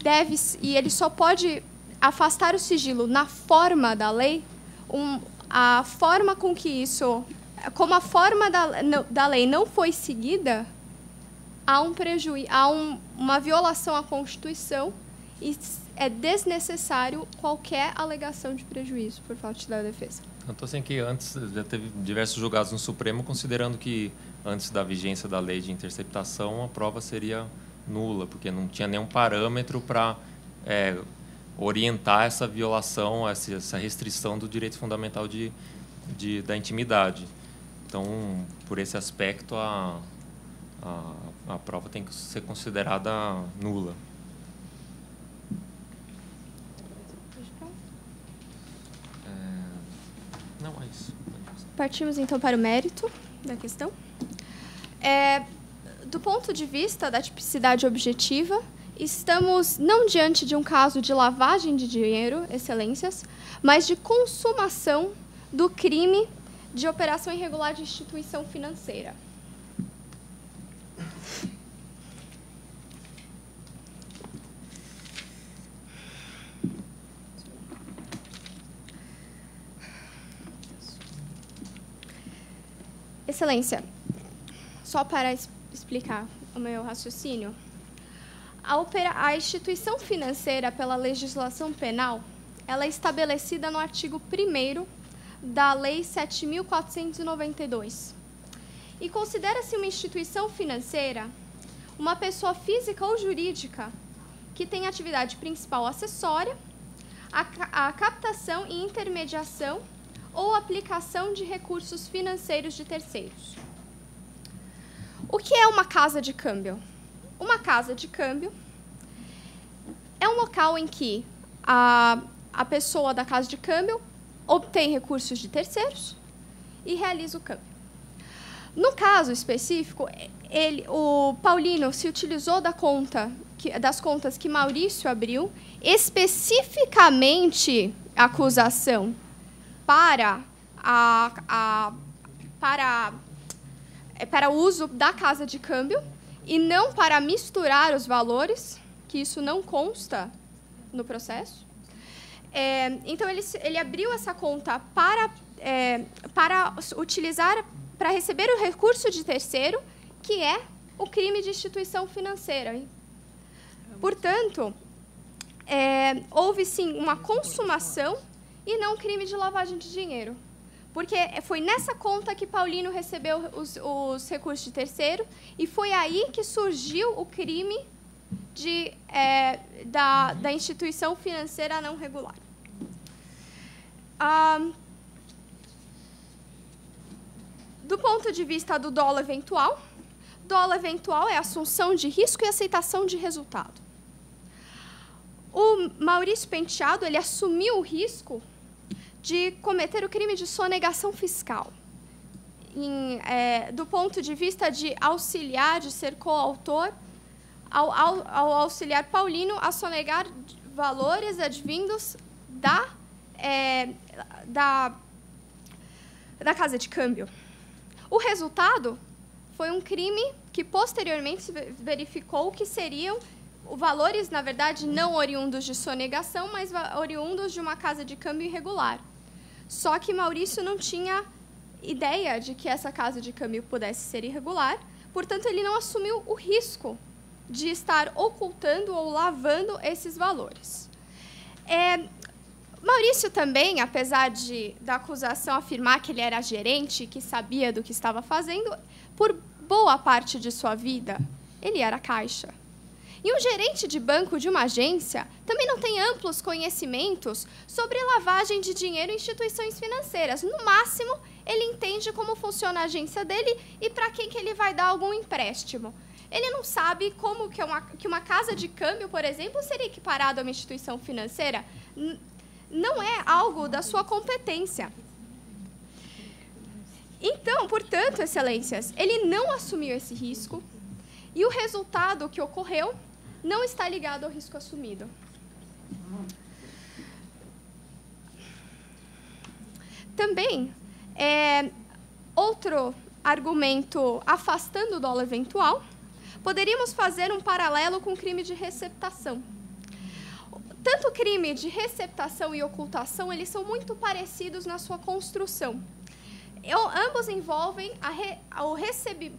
ele só pode afastar o sigilo na forma da lei, a forma com que isso, como a forma da lei não foi seguida, há uma violação à Constituição e é desnecessário qualquer alegação de prejuízo por parte da defesa. Eu estou assim que antes já teve diversos julgados no Supremo considerando que antes da vigência da lei de interceptação a prova seria nula, porque não tinha nenhum parâmetro para orientar essa violação, essa restrição do direito fundamental da intimidade. Então, por esse aspecto, a prova tem que ser considerada nula. Não, é isso. Partimos, então, para o mérito da questão. Do ponto de vista da tipicidade objetiva, estamos não diante de um caso de lavagem de dinheiro, excelências, mas de consumação do crime de operação irregular de instituição financeira. Excelência, só para explicar o meu raciocínio, a instituição financeira, pela legislação penal, ela é estabelecida no artigo 1º da Lei 7.492. E considera-se uma instituição financeira uma pessoa física ou jurídica que tem atividade principal acessória, a captação e intermediação ou aplicação de recursos financeiros de terceiros. O que é uma casa de câmbio? Uma casa de câmbio é um local em que a pessoa da casa de câmbio obtém recursos de terceiros e realiza o câmbio. No caso específico, o Paulino se utilizou das contas que Maurício abriu, especificamente a acusação para o uso da casa de câmbio e não para misturar os valores, que isso não consta no processo. Então, ele abriu essa conta para utilizar, para receber o recurso de terceiro, que é o crime de instituição financeira. Portanto, houve, sim, uma consumação e não crime de lavagem de dinheiro. Porque foi nessa conta que Paulino recebeu os recursos de terceiro e foi aí que surgiu o crime da instituição financeira não regular. Do ponto de vista do dolo eventual é assunção de risco e aceitação de resultado. O Maurício Penteado, ele assumiu o risco de cometer o crime de sonegação fiscal. Do ponto de vista de auxiliar, de ser coautor, ao auxiliar Paulino a sonegar valores advindos da casa de câmbio. O resultado foi um crime que, posteriormente, se verificou que seriam valores, na verdade, não oriundos de sonegação, mas oriundos de uma casa de câmbio irregular. Só que Maurício não tinha ideia de que essa casa de câmbio pudesse ser irregular, portanto, ele não assumiu o risco de estar ocultando ou lavando esses valores. Maurício também, apesar da acusação afirmar que ele era gerente, que sabia do que estava fazendo, por boa parte de sua vida, ele era caixa. E um gerente de banco de uma agência também não tem amplos conhecimentos sobre lavagem de dinheiro em instituições financeiras. No máximo, ele entende como funciona a agência dele e para quem que ele vai dar algum empréstimo. Ele não sabe como que uma casa de câmbio, por exemplo, seria equiparada a uma instituição financeira. Não é algo da sua competência. Então, portanto, excelências, ele não assumiu esse risco e o resultado que ocorreu não está ligado ao risco assumido. Também, outro argumento afastando o dolo eventual, poderíamos fazer um paralelo com o crime de receptação. Tanto o crime de receptação e ocultação, eles são muito parecidos na sua construção. Ambos envolvem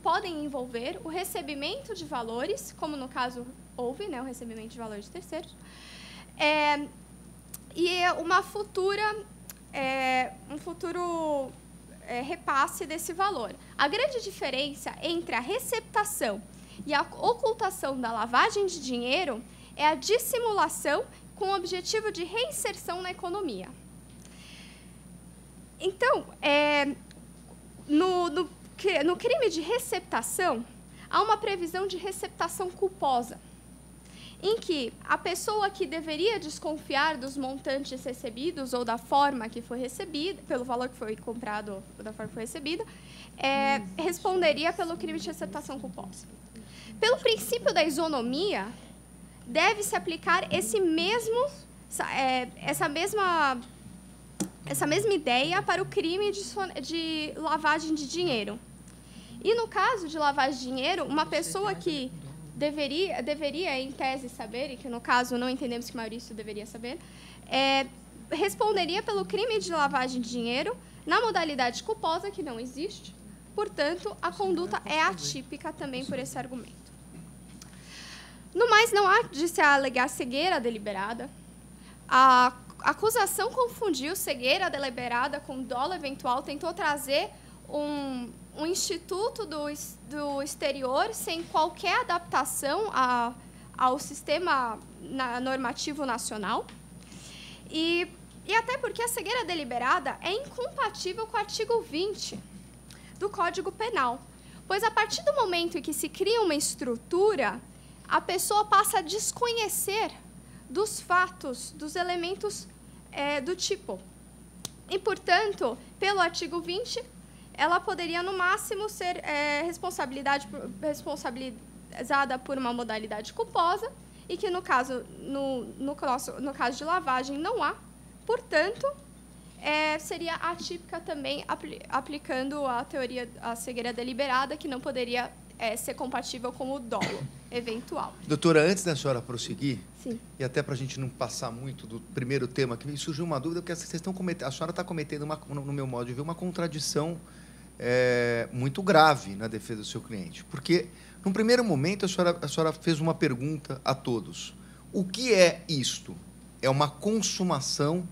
podem envolver o recebimento de valores, como no caso houve, né, o recebimento de valores de terceiros, e um futuro repasse desse valor. A grande diferença entre a receptação e a ocultação da lavagem de dinheiro é a dissimulação com o objetivo de reinserção na economia. Então, no crime de receptação, há uma previsão de receptação culposa, em que a pessoa que deveria desconfiar dos montantes recebidos ou da forma que foi recebida, pelo valor que foi comprado ou da forma que foi recebida, responderia pelo crime de receptação culposa. Pelo princípio da isonomia, deve-se aplicar essa mesma ideia para o crime de lavagem de dinheiro. E no caso de lavagem de dinheiro, uma pessoa que deveria em tese saber, e que no caso não entendemos que Maurício deveria saber, responderia pelo crime de lavagem de dinheiro na modalidade culposa, que não existe. Portanto, a conduta é atípica também por esse argumento. No mais, não há de se alegar cegueira deliberada. A acusação confundiu cegueira deliberada com dolo eventual, tentou trazer um instituto do exterior sem qualquer adaptação ao sistema normativo nacional. E até porque a cegueira deliberada é incompatível com o artigo 20 do Código Penal, pois a partir do momento em que se cria uma estrutura, a pessoa passa a desconhecer dos fatos, dos elementos do tipo. E, portanto, pelo artigo 20, ela poderia, no máximo, ser responsabilizada por uma modalidade culposa, e que, no caso de lavagem, não há. Portanto, seria atípica também, aplicando a teoria da cegueira deliberada, que não poderia ser compatível com o dolo eventual. Doutora, antes da senhora prosseguir, sim, e até para a gente não passar muito do primeiro tema, que me surgiu uma dúvida, porque a senhora está cometendo, no meu modo de ver, uma contradição muito grave na defesa do seu cliente. Porque, num primeiro momento, a senhora fez uma pergunta a todos. O que é isto? É uma consumação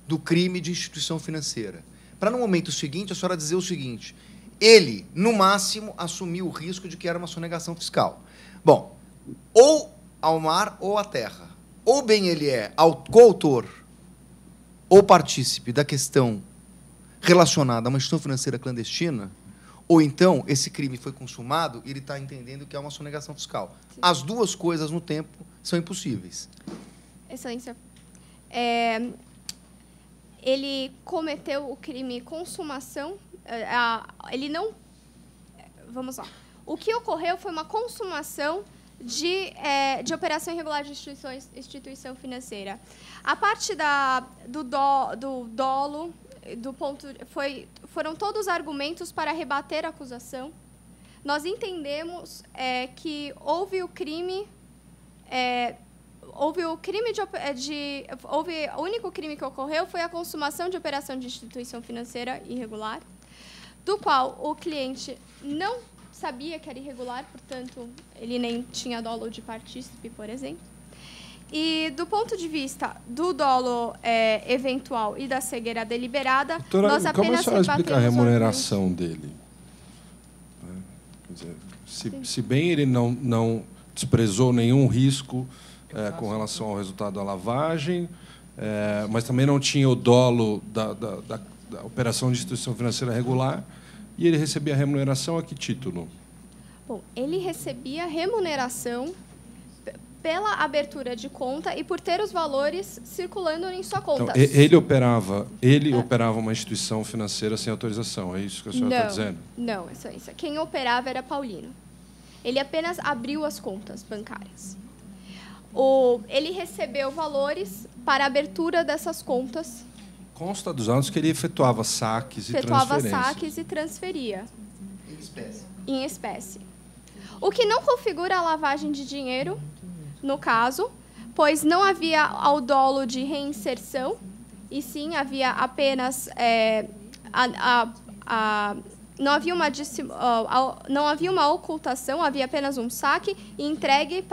do crime de instituição financeira. Para, no momento seguinte, a senhora dizer o seguinte: ele, no máximo, assumiu o risco de que era uma sonegação fiscal. Bom, ou ao mar ou à terra. Ou bem ele é coautor ou partícipe da questão relacionada a uma instituição financeira clandestina, ou então esse crime foi consumado e ele está entendendo que é uma sonegação fiscal. Sim. As duas coisas no tempo são impossíveis. Excelência. Ele cometeu o crime consumação. Ele não... Vamos lá. O que ocorreu foi uma consumação de operação irregular de instituição financeira. A parte do dolo, foram todos argumentos para rebater a acusação. Nós entendemos que houve o crime... o único crime que ocorreu foi a consumação de operação de instituição financeira irregular, do qual o cliente não sabia que era irregular, portanto, ele nem tinha dolo de partícipe, por exemplo. E, do ponto de vista do dolo eventual e da cegueira deliberada, doutora, nós apenas como a senhora explica a remuneração dele? Quer dizer, se bem ele não desprezou nenhum risco com relação ao resultado da lavagem, mas também não tinha o dolo da operação de instituição financeira regular, e ele recebia remuneração a que título? Bom, ele recebia remuneração pela abertura de conta e por ter os valores circulando em sua conta. Então, ele operava uma instituição financeira sem autorização, é isso que a senhora está dizendo? Não, isso. Quem operava era Paulino. Ele apenas abriu as contas bancárias. Ele recebeu valores para a abertura dessas contas. Consta dos autos que ele efetuava saques e transferências. Efetuava saques e transferia. Em espécie. O que não configura a lavagem de dinheiro, no caso, pois não havia ao dolo de reinserção, e sim havia apenas... não havia uma ocultação, havia apenas um saque e entregue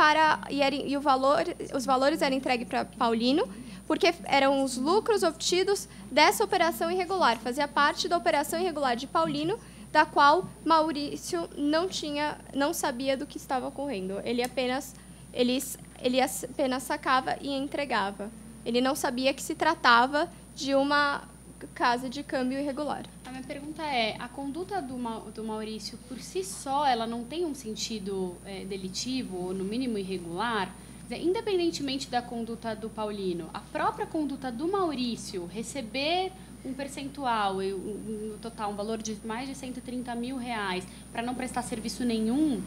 os valores eram entregues para Paulino, porque eram os lucros obtidos dessa operação irregular. Fazia parte da operação irregular de Paulino, da qual Maurício não sabia do que estava ocorrendo. Ele apenas sacava e entregava. Ele não sabia que se tratava de uma casa de câmbio irregular. A minha pergunta é, a conduta do Maurício, por si só, ela não tem um sentido delitivo, ou no mínimo irregular? Independentemente da conduta do Paulino, a própria conduta do Maurício, receber um percentual, no total, um valor de mais de R$130 mil, para não prestar serviço nenhum,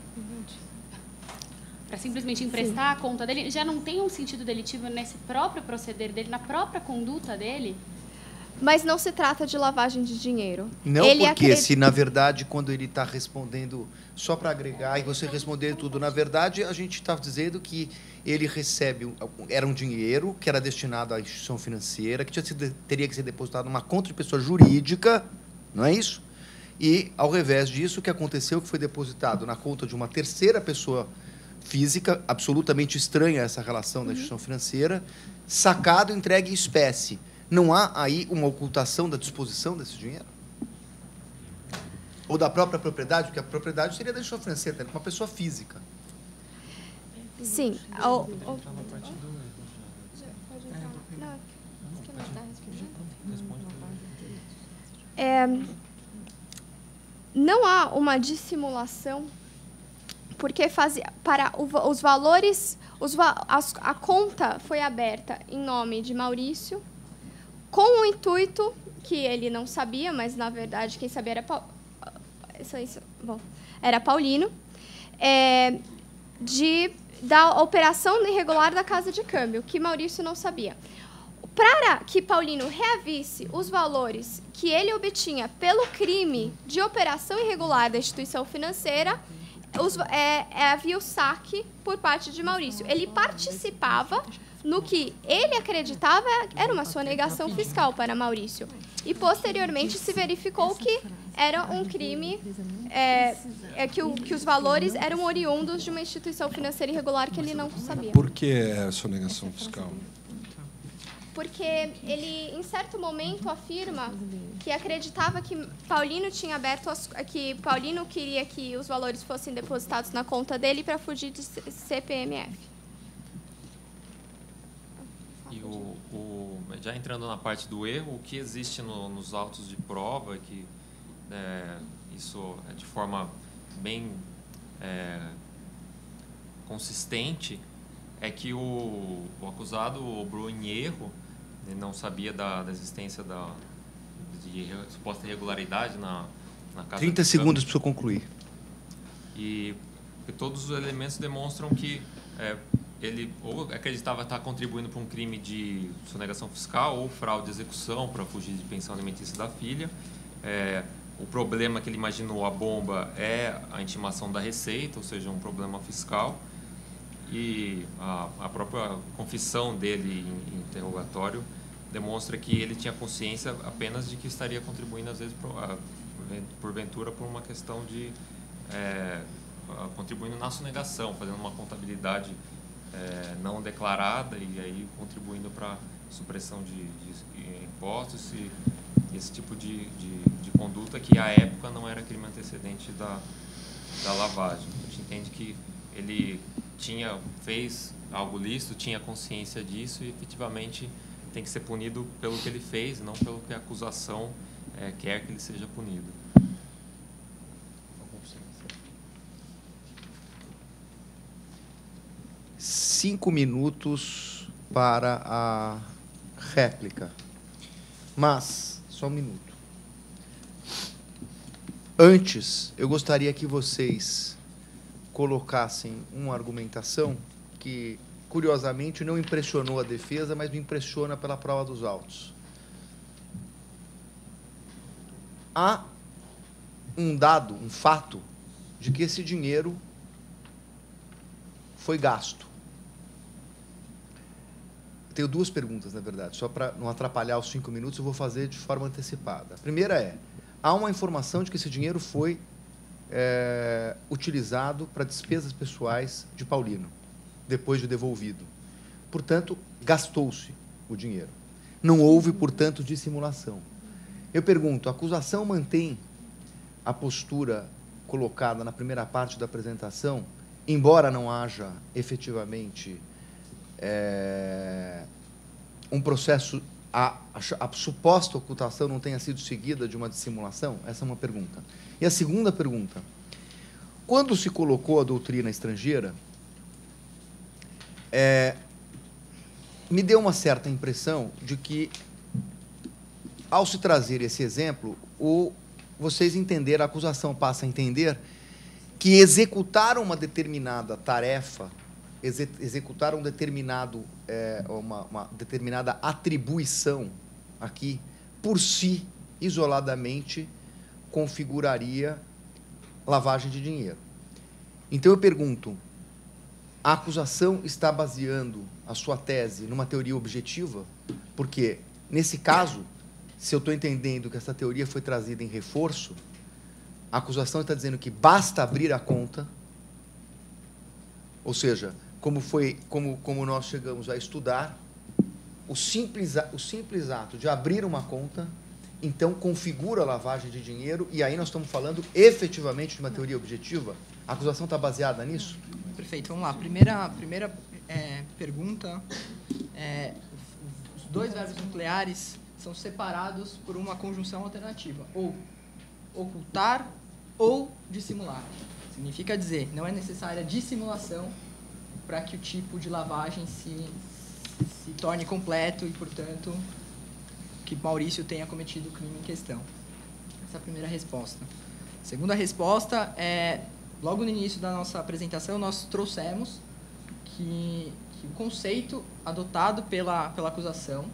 para simplesmente emprestar a conta dele, já não tem um sentido delitivo nesse próprio proceder dele, na própria conduta dele? Mas não se trata de lavagem de dinheiro. Não, porque se, na verdade, quando ele está respondendo, só para agregar e você responder tudo, na verdade, a gente está dizendo que ele recebe, era um dinheiro que era destinado à instituição financeira, que teria que ser depositado numa conta de pessoa jurídica, não é isso? E, ao revés disso, o que aconteceu que foi depositado na conta de uma terceira pessoa física, absolutamente estranha essa relação da instituição financeira, sacado, entregue em espécie. Não há aí uma ocultação da disposição desse dinheiro? Ou da própria propriedade? Porque a propriedade seria da instituição financeira, uma pessoa física. Sim. Não há uma dissimulação, porque para os valores... a conta foi aberta em nome de Maurício, com o intuito, que ele não sabia, mas, na verdade, quem sabia era Paulino, da operação irregular da casa de câmbio, que Maurício não sabia. Para que Paulino reavisse os valores que ele obtinha pelo crime de operação irregular da instituição financeira, havia o saque por parte de Maurício. Ele participava no que ele acreditava era uma sonegação fiscal para Maurício. E, posteriormente, se verificou que era um crime, que os valores eram oriundos de uma instituição financeira irregular que ele não sabia. Por que é sonegação fiscal? Porque ele, em certo momento, afirma que acreditava que Paulino tinha aberto que Paulino queria que os valores fossem depositados na conta dele para fugir de CPMF. E já entrando na parte do erro, o que existe nos autos de prova, que isso é de forma bem consistente, é que o acusado obrou em erro, ele não sabia da existência de suposta irregularidade na casa. 30 segundos para eu concluir. E porque todos os elementos demonstram que ele ou acreditava estar contribuindo para um crime de sonegação fiscal ou fraude de execução para fugir de pensão alimentícia da filha. O problema que ele imaginou, a bomba, é a intimação da Receita, ou seja, um problema fiscal. E a própria confissão dele em interrogatório demonstra que ele tinha consciência apenas de que estaria contribuindo, às vezes, porventura, por uma questão de contribuindo na sonegação, fazendo uma contabilidade não declarada e aí contribuindo para supressão de impostos e esse tipo de conduta que, à época, não era crime antecedente da lavagem. A gente entende que ele fez algo lícito, tinha consciência disso e, efetivamente, tem que ser punido pelo que ele fez, não pelo que a acusação quer que ele seja punido. 5 minutos para a réplica. Mas, só um minuto. Antes, eu gostaria que vocês colocassem uma argumentação que, curiosamente, não impressionou a defesa, mas me impressiona pela prova dos autos. Há um dado, um fato, de que esse dinheiro foi gasto. Eu tenho 2 perguntas, na verdade, só para não atrapalhar os 5 minutos, eu vou fazer de forma antecipada. A primeira há uma informação de que esse dinheiro foi utilizado para despesas pessoais de Paulino, depois de devolvido. Portanto, gastou-se o dinheiro. Não houve, portanto, dissimulação. Eu pergunto, a acusação mantém a postura colocada na primeira parte da apresentação, embora não haja efetivamente um processo, a suposta ocultação não tenha sido seguida de uma dissimulação? Essa é uma pergunta. E a segunda pergunta, quando se colocou a doutrina estrangeira, me deu uma certa impressão de que, ao se trazer esse exemplo, vocês entenderam, a acusação passa a entender que executaram uma determinada tarefa, executaram uma determinada atribuição aqui, por si, isoladamente, configuraria lavagem de dinheiro. Então, eu pergunto, a acusação está baseando a sua tese numa teoria objetiva? Porque, nesse caso, se eu estou entendendo que essa teoria foi trazida em reforço, a acusação está dizendo que basta abrir a conta, ou seja, como nós chegamos a estudar, o simples ato de abrir uma conta, então configura a lavagem de dinheiro, e aí nós estamos falando efetivamente de uma teoria objetiva? A acusação está baseada nisso? Perfeito, vamos lá. Primeira pergunta, os 2 verbos nucleares são separados por uma conjunção alternativa, ou ocultar ou dissimular. Significa dizer, não é necessária dissimulação para que o tipo de lavagem se torne completo e, portanto, que Maurício tenha cometido o crime em questão. Essa é a primeira resposta. A segunda resposta logo no início da nossa apresentação, nós trouxemos que o conceito adotado pela acusação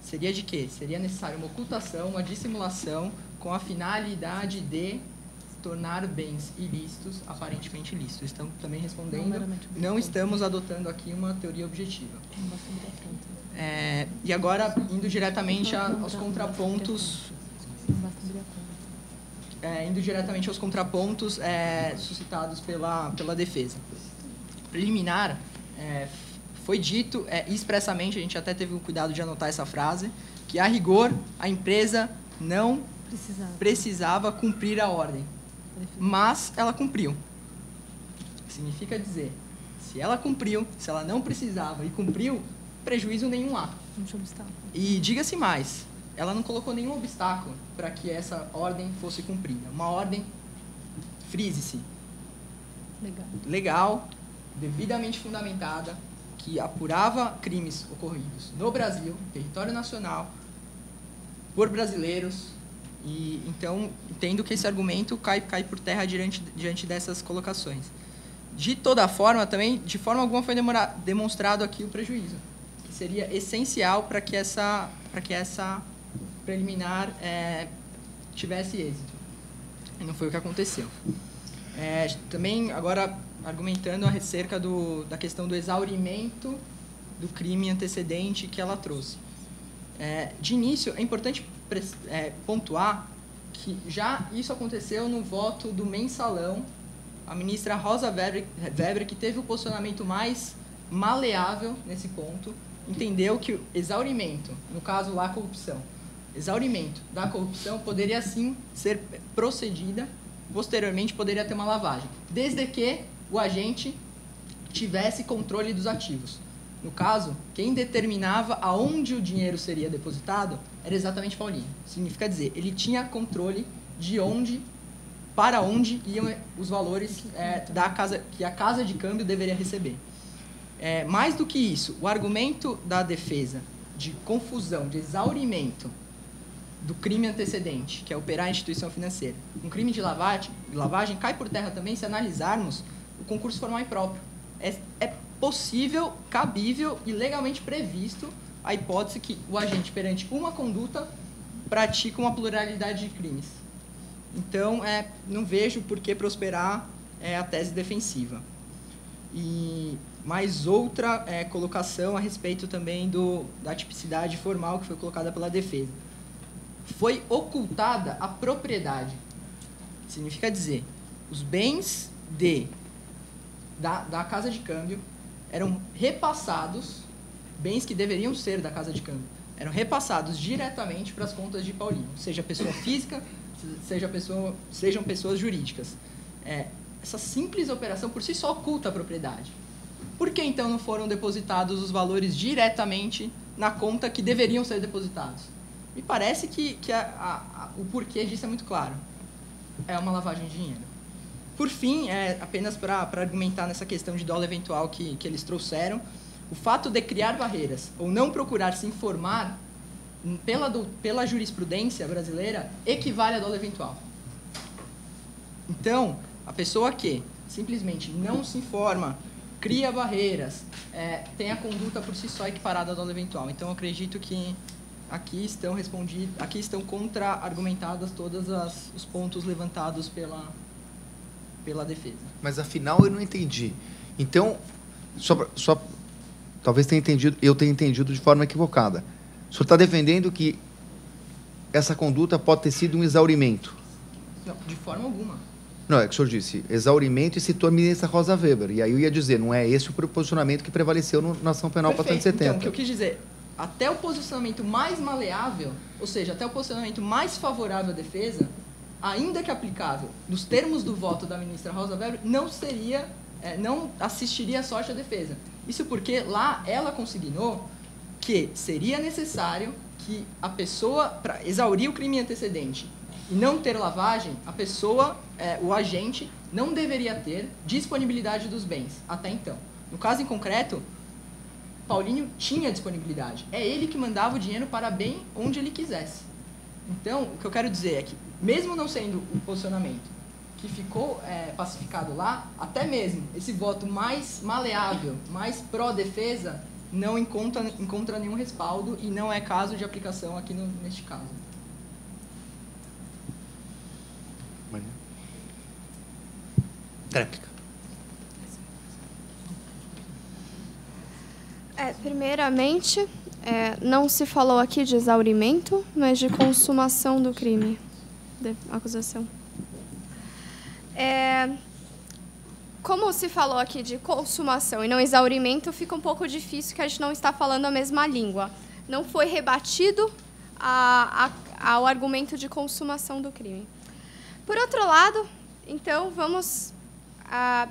seria de quê? Seria necessário uma ocultação, uma dissimulação com a finalidade de tornar bens ilícitos aparentemente ilícitos. Estamos também respondendo, não estamos adotando aqui uma teoria objetiva. E agora, indo diretamente aos contrapontos... suscitados pela defesa. Preliminar, foi dito expressamente, a gente até teve o cuidado de anotar essa frase, que, a rigor, a empresa não precisava cumprir a ordem, mas ela cumpriu. Significa dizer, se ela cumpriu, se ela não precisava e cumpriu, prejuízo nenhum há. E diga-se mais, ela não colocou nenhum obstáculo para que essa ordem fosse cumprida. Uma ordem, frise-se, legal, devidamente fundamentada, que apurava crimes ocorridos no Brasil, território nacional, por brasileiros. E então entendo que esse argumento cai por terra diante dessas colocações. De toda forma, também, de forma alguma foi demonstrado aqui o prejuízo, que seria essencial para que essa preliminar tivesse êxito. E não foi o que aconteceu. Também, agora, argumentando acerca da questão do exaurimento do crime antecedente que ela trouxe. De início, é importante pontuar que já isso aconteceu no voto do mensalão. A ministra Rosa Weber, que teve o posicionamento mais maleável nesse ponto, entendeu que o exaurimento, no caso lá a corrupção, exaurimento da corrupção poderia sim ser procedida, posteriormente poderia ter uma lavagem, desde que o agente tivesse controle dos ativos. No caso, quem determinava aonde o dinheiro seria depositado era exatamente Paulinho. Significa dizer, ele tinha controle de para onde iam os valores que a casa de câmbio deveria receber. Mais do que isso, o argumento da defesa de confusão, de exaurimento do crime antecedente, que é operar a instituição financeira, um crime de lavagem cai por terra também se analisarmos o concurso formal impróprio. É possível, cabível e legalmente previsto a hipótese que o agente, perante uma conduta, pratica uma pluralidade de crimes. Então, não vejo por que prosperar a tese defensiva. E mais outra colocação a respeito também da tipicidade formal que foi colocada pela defesa. Foi ocultada a propriedade. Significa dizer, os bens da casa de câmbio eram repassados, bens que deveriam ser da casa de câmbio, eram repassados diretamente para as contas de Paulinho, seja pessoa física, sejam pessoas jurídicas. Essa simples operação por si só oculta a propriedade. Por que, então, não foram depositados os valores diretamente na conta que deveriam ser depositados? Me parece que o porquê disso é muito claro. É uma lavagem de dinheiro. Por fim, apenas para argumentar nessa questão de dolo eventual que eles trouxeram, o fato de criar barreiras ou não procurar se informar pela jurisprudência brasileira equivale a dolo eventual. Então, a pessoa que simplesmente não se informa, cria barreiras, tem a conduta por si só equiparada a dolo eventual. Então, eu acredito que aqui estão contra-argumentadas todos os pontos levantados pela defesa. Mas, afinal, eu não entendi. Então, só talvez eu tenha entendido de forma equivocada. O senhor está defendendo que essa conduta pode ter sido um exaurimento? Não, de forma alguma. Não, é que o senhor disse exaurimento e citou a ministra Rosa Weber. E aí eu ia dizer, não é esse o posicionamento que prevaleceu na ação penal 470. Então, o que eu quis dizer, até o posicionamento mais maleável, ou seja, até o posicionamento mais favorável à defesa, ainda que aplicável nos termos do voto da ministra Rosa Weber, não assistiria à sorte à defesa. Isso porque lá ela consignou que seria necessário que a pessoa, para exaurir o crime antecedente e não ter lavagem, a pessoa, o agente, não deveria ter disponibilidade dos bens, até então. No caso em concreto, Paulinho tinha disponibilidade. É ele que mandava o dinheiro para bem onde ele quisesse. Então, o que eu quero dizer é que, mesmo não sendo o posicionamento que ficou pacificado lá, até mesmo esse voto mais maleável, mais pró-defesa, não encontra nenhum respaldo e não é caso de aplicação aqui neste caso. Tréplica. Primeiramente, não se falou aqui de exaurimento, mas de consumação do crime, de acusação. Como se falou aqui de consumação e não exaurimento, fica um pouco difícil que a gente não está falando a mesma língua. Não foi rebatido ao argumento de consumação do crime. Por outro lado, então, vamos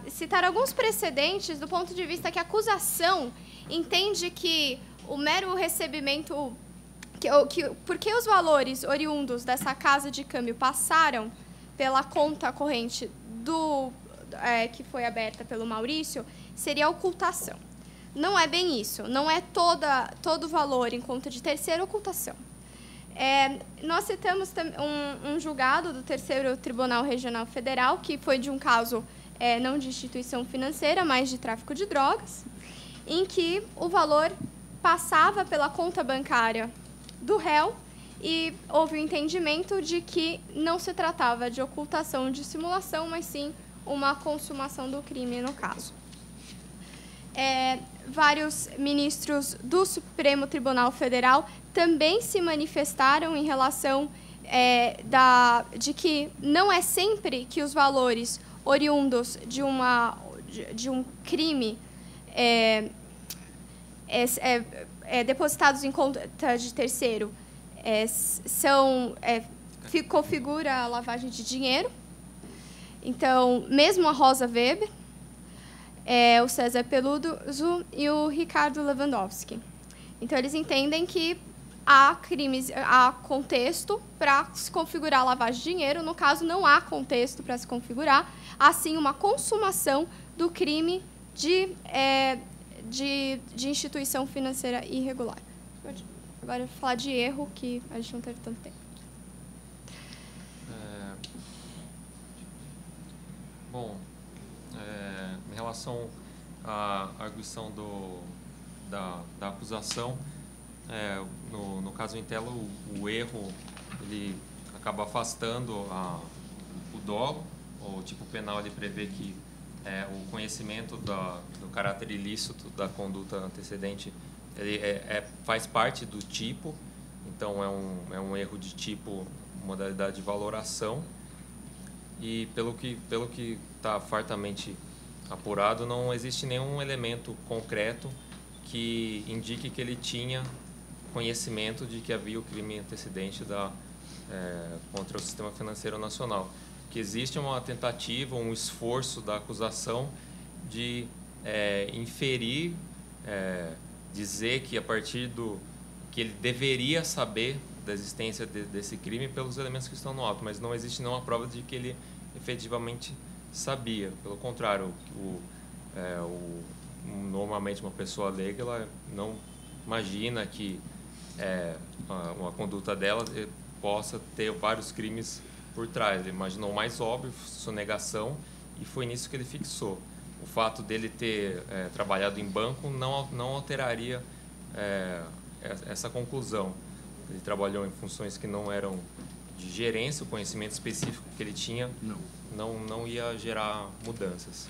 citar alguns precedentes do ponto de vista que a acusação entende que o mero recebimento, porque os valores oriundos dessa casa de câmbio passaram pela conta corrente que foi aberta pelo Maurício, seria ocultação. Não é bem isso, não é todo o valor em conta de terceiro ocultação. Nós citamos um julgado do 3º Tribunal Regional Federal, que foi de um caso não de instituição financeira, mas de tráfico de drogas, em que o valor passava pela conta bancária do réu e houve o entendimento de que não se tratava de ocultação, de simulação, mas sim uma consumação do crime, no caso. Vários ministros do Supremo Tribunal Federal também se manifestaram em relação de que não é sempre que os valores oriundos de um crime depositados em conta de terceiro configura a lavagem de dinheiro. Então, mesmo a Rosa Weber, o César Peluso e o Ricardo Lewandowski. Então, eles entendem que há contexto para se configurar a lavagem de dinheiro. No caso, não há contexto para se configurar, há sim uma consumação do crime de instituição financeira irregular. Agora, eu vou falar de erro, que a gente não teve tanto tempo. Bom, em relação à arguição da acusação, no caso Intela, o erro ele acaba afastando o dolo. O tipo penal ele prevê que o conhecimento do caráter ilícito da conduta antecedente ele faz parte do tipo, então é um erro de tipo, modalidade de valoração. E pelo que está fartamente apurado, não existe nenhum elemento concreto que indique que ele tinha conhecimento de que havia o crime antecedente contra o sistema financeiro nacional. Que existe uma tentativa, um esforço da acusação de inferir, dizer que a partir que ele deveria saber da existência desse crime pelos elementos que estão no auto, mas não existe nenhuma prova de que ele efetivamente sabia. Pelo contrário, normalmente uma pessoa leiga ela não imagina que uma conduta dela possa ter vários crimes por trás. Ele imaginou o mais óbvio, sonegação, e foi nisso que ele fixou. O fato dele ter trabalhado em banco não alteraria essa conclusão. Ele trabalhou em funções que não eram de gerência, o conhecimento específico que ele tinha não ia gerar mudanças.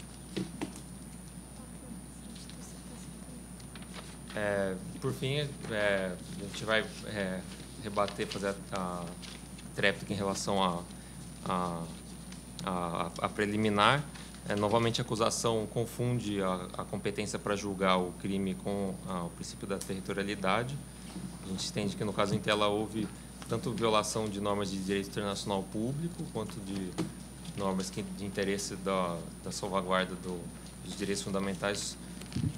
Por fim, a gente vai rebater, fazer a tréplica em relação a preliminar. Novamente, a acusação confunde a competência para julgar o crime com o princípio da territorialidade. A gente entende que, no caso Intela, houve tanto violação de normas de direito internacional público, quanto de normas de interesse da salvaguarda dos direitos fundamentais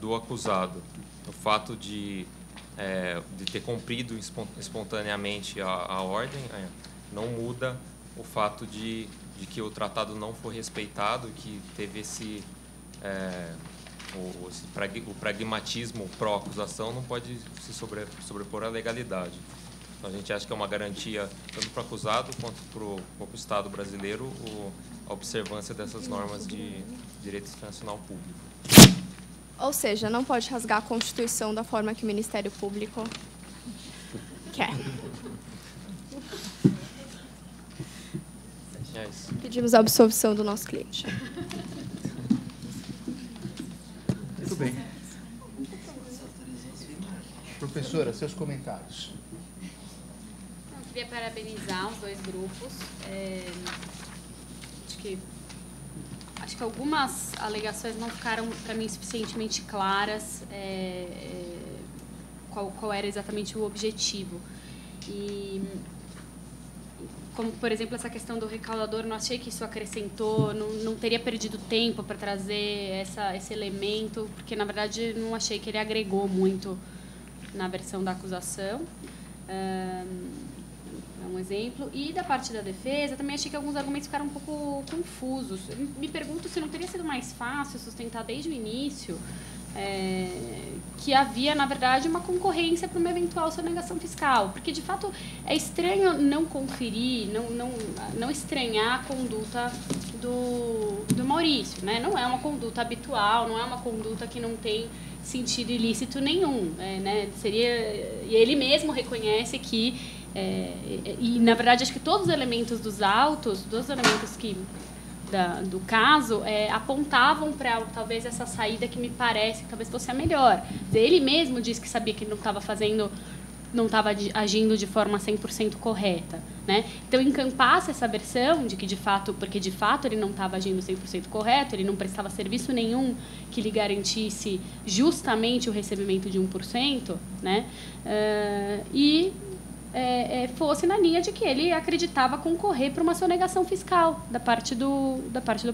do acusado. O fato de ter cumprido espontaneamente a ordem não muda o fato de que o tratado não foi respeitado, que teve o pragmatismo pró-acusação não pode se sobrepor à legalidade. Então, a gente acha que é uma garantia tanto para o acusado quanto para o Estado brasileiro a observância dessas normas de direito internacional público. Ou seja, não pode rasgar a Constituição da forma que o Ministério Público quer. Pedimos a absolvição do nosso cliente. Muito bem. Professora, seus comentários. Eu queria parabenizar os dois grupos. Acho que algumas alegações não ficaram, para mim, suficientemente claras qual era exatamente o objetivo. E, como, por exemplo, essa questão do recaudador, não achei que isso acrescentou, não teria perdido tempo para trazer esse elemento, porque, na verdade, não achei que ele agregou muito na versão da acusação. É um exemplo. E da parte da defesa, também achei que alguns argumentos ficaram um pouco confusos. Me pergunto se não teria sido mais fácil sustentar desde o início que havia, na verdade, uma concorrência para uma eventual sonegação fiscal. Porque, de fato, é estranho não conferir, não estranhar a conduta do Maurício, né? Não é uma conduta habitual, não é uma conduta que não tem sentido ilícito nenhum. Né? E ele mesmo reconhece que... e, na verdade, acho que todos os elementos dos autos, todos os elementos do caso, apontavam para talvez essa saída que me parece que talvez fosse a melhor. Ele mesmo disse que sabia que ele não estava agindo de forma 100% correta, né? Então, encampasse essa versão de que, porque de fato ele não estava agindo 100% correto, ele não prestava serviço nenhum que lhe garantisse justamente o recebimento de 1%, né? Fosse na linha de que ele acreditava concorrer para uma sonegação fiscal da parte do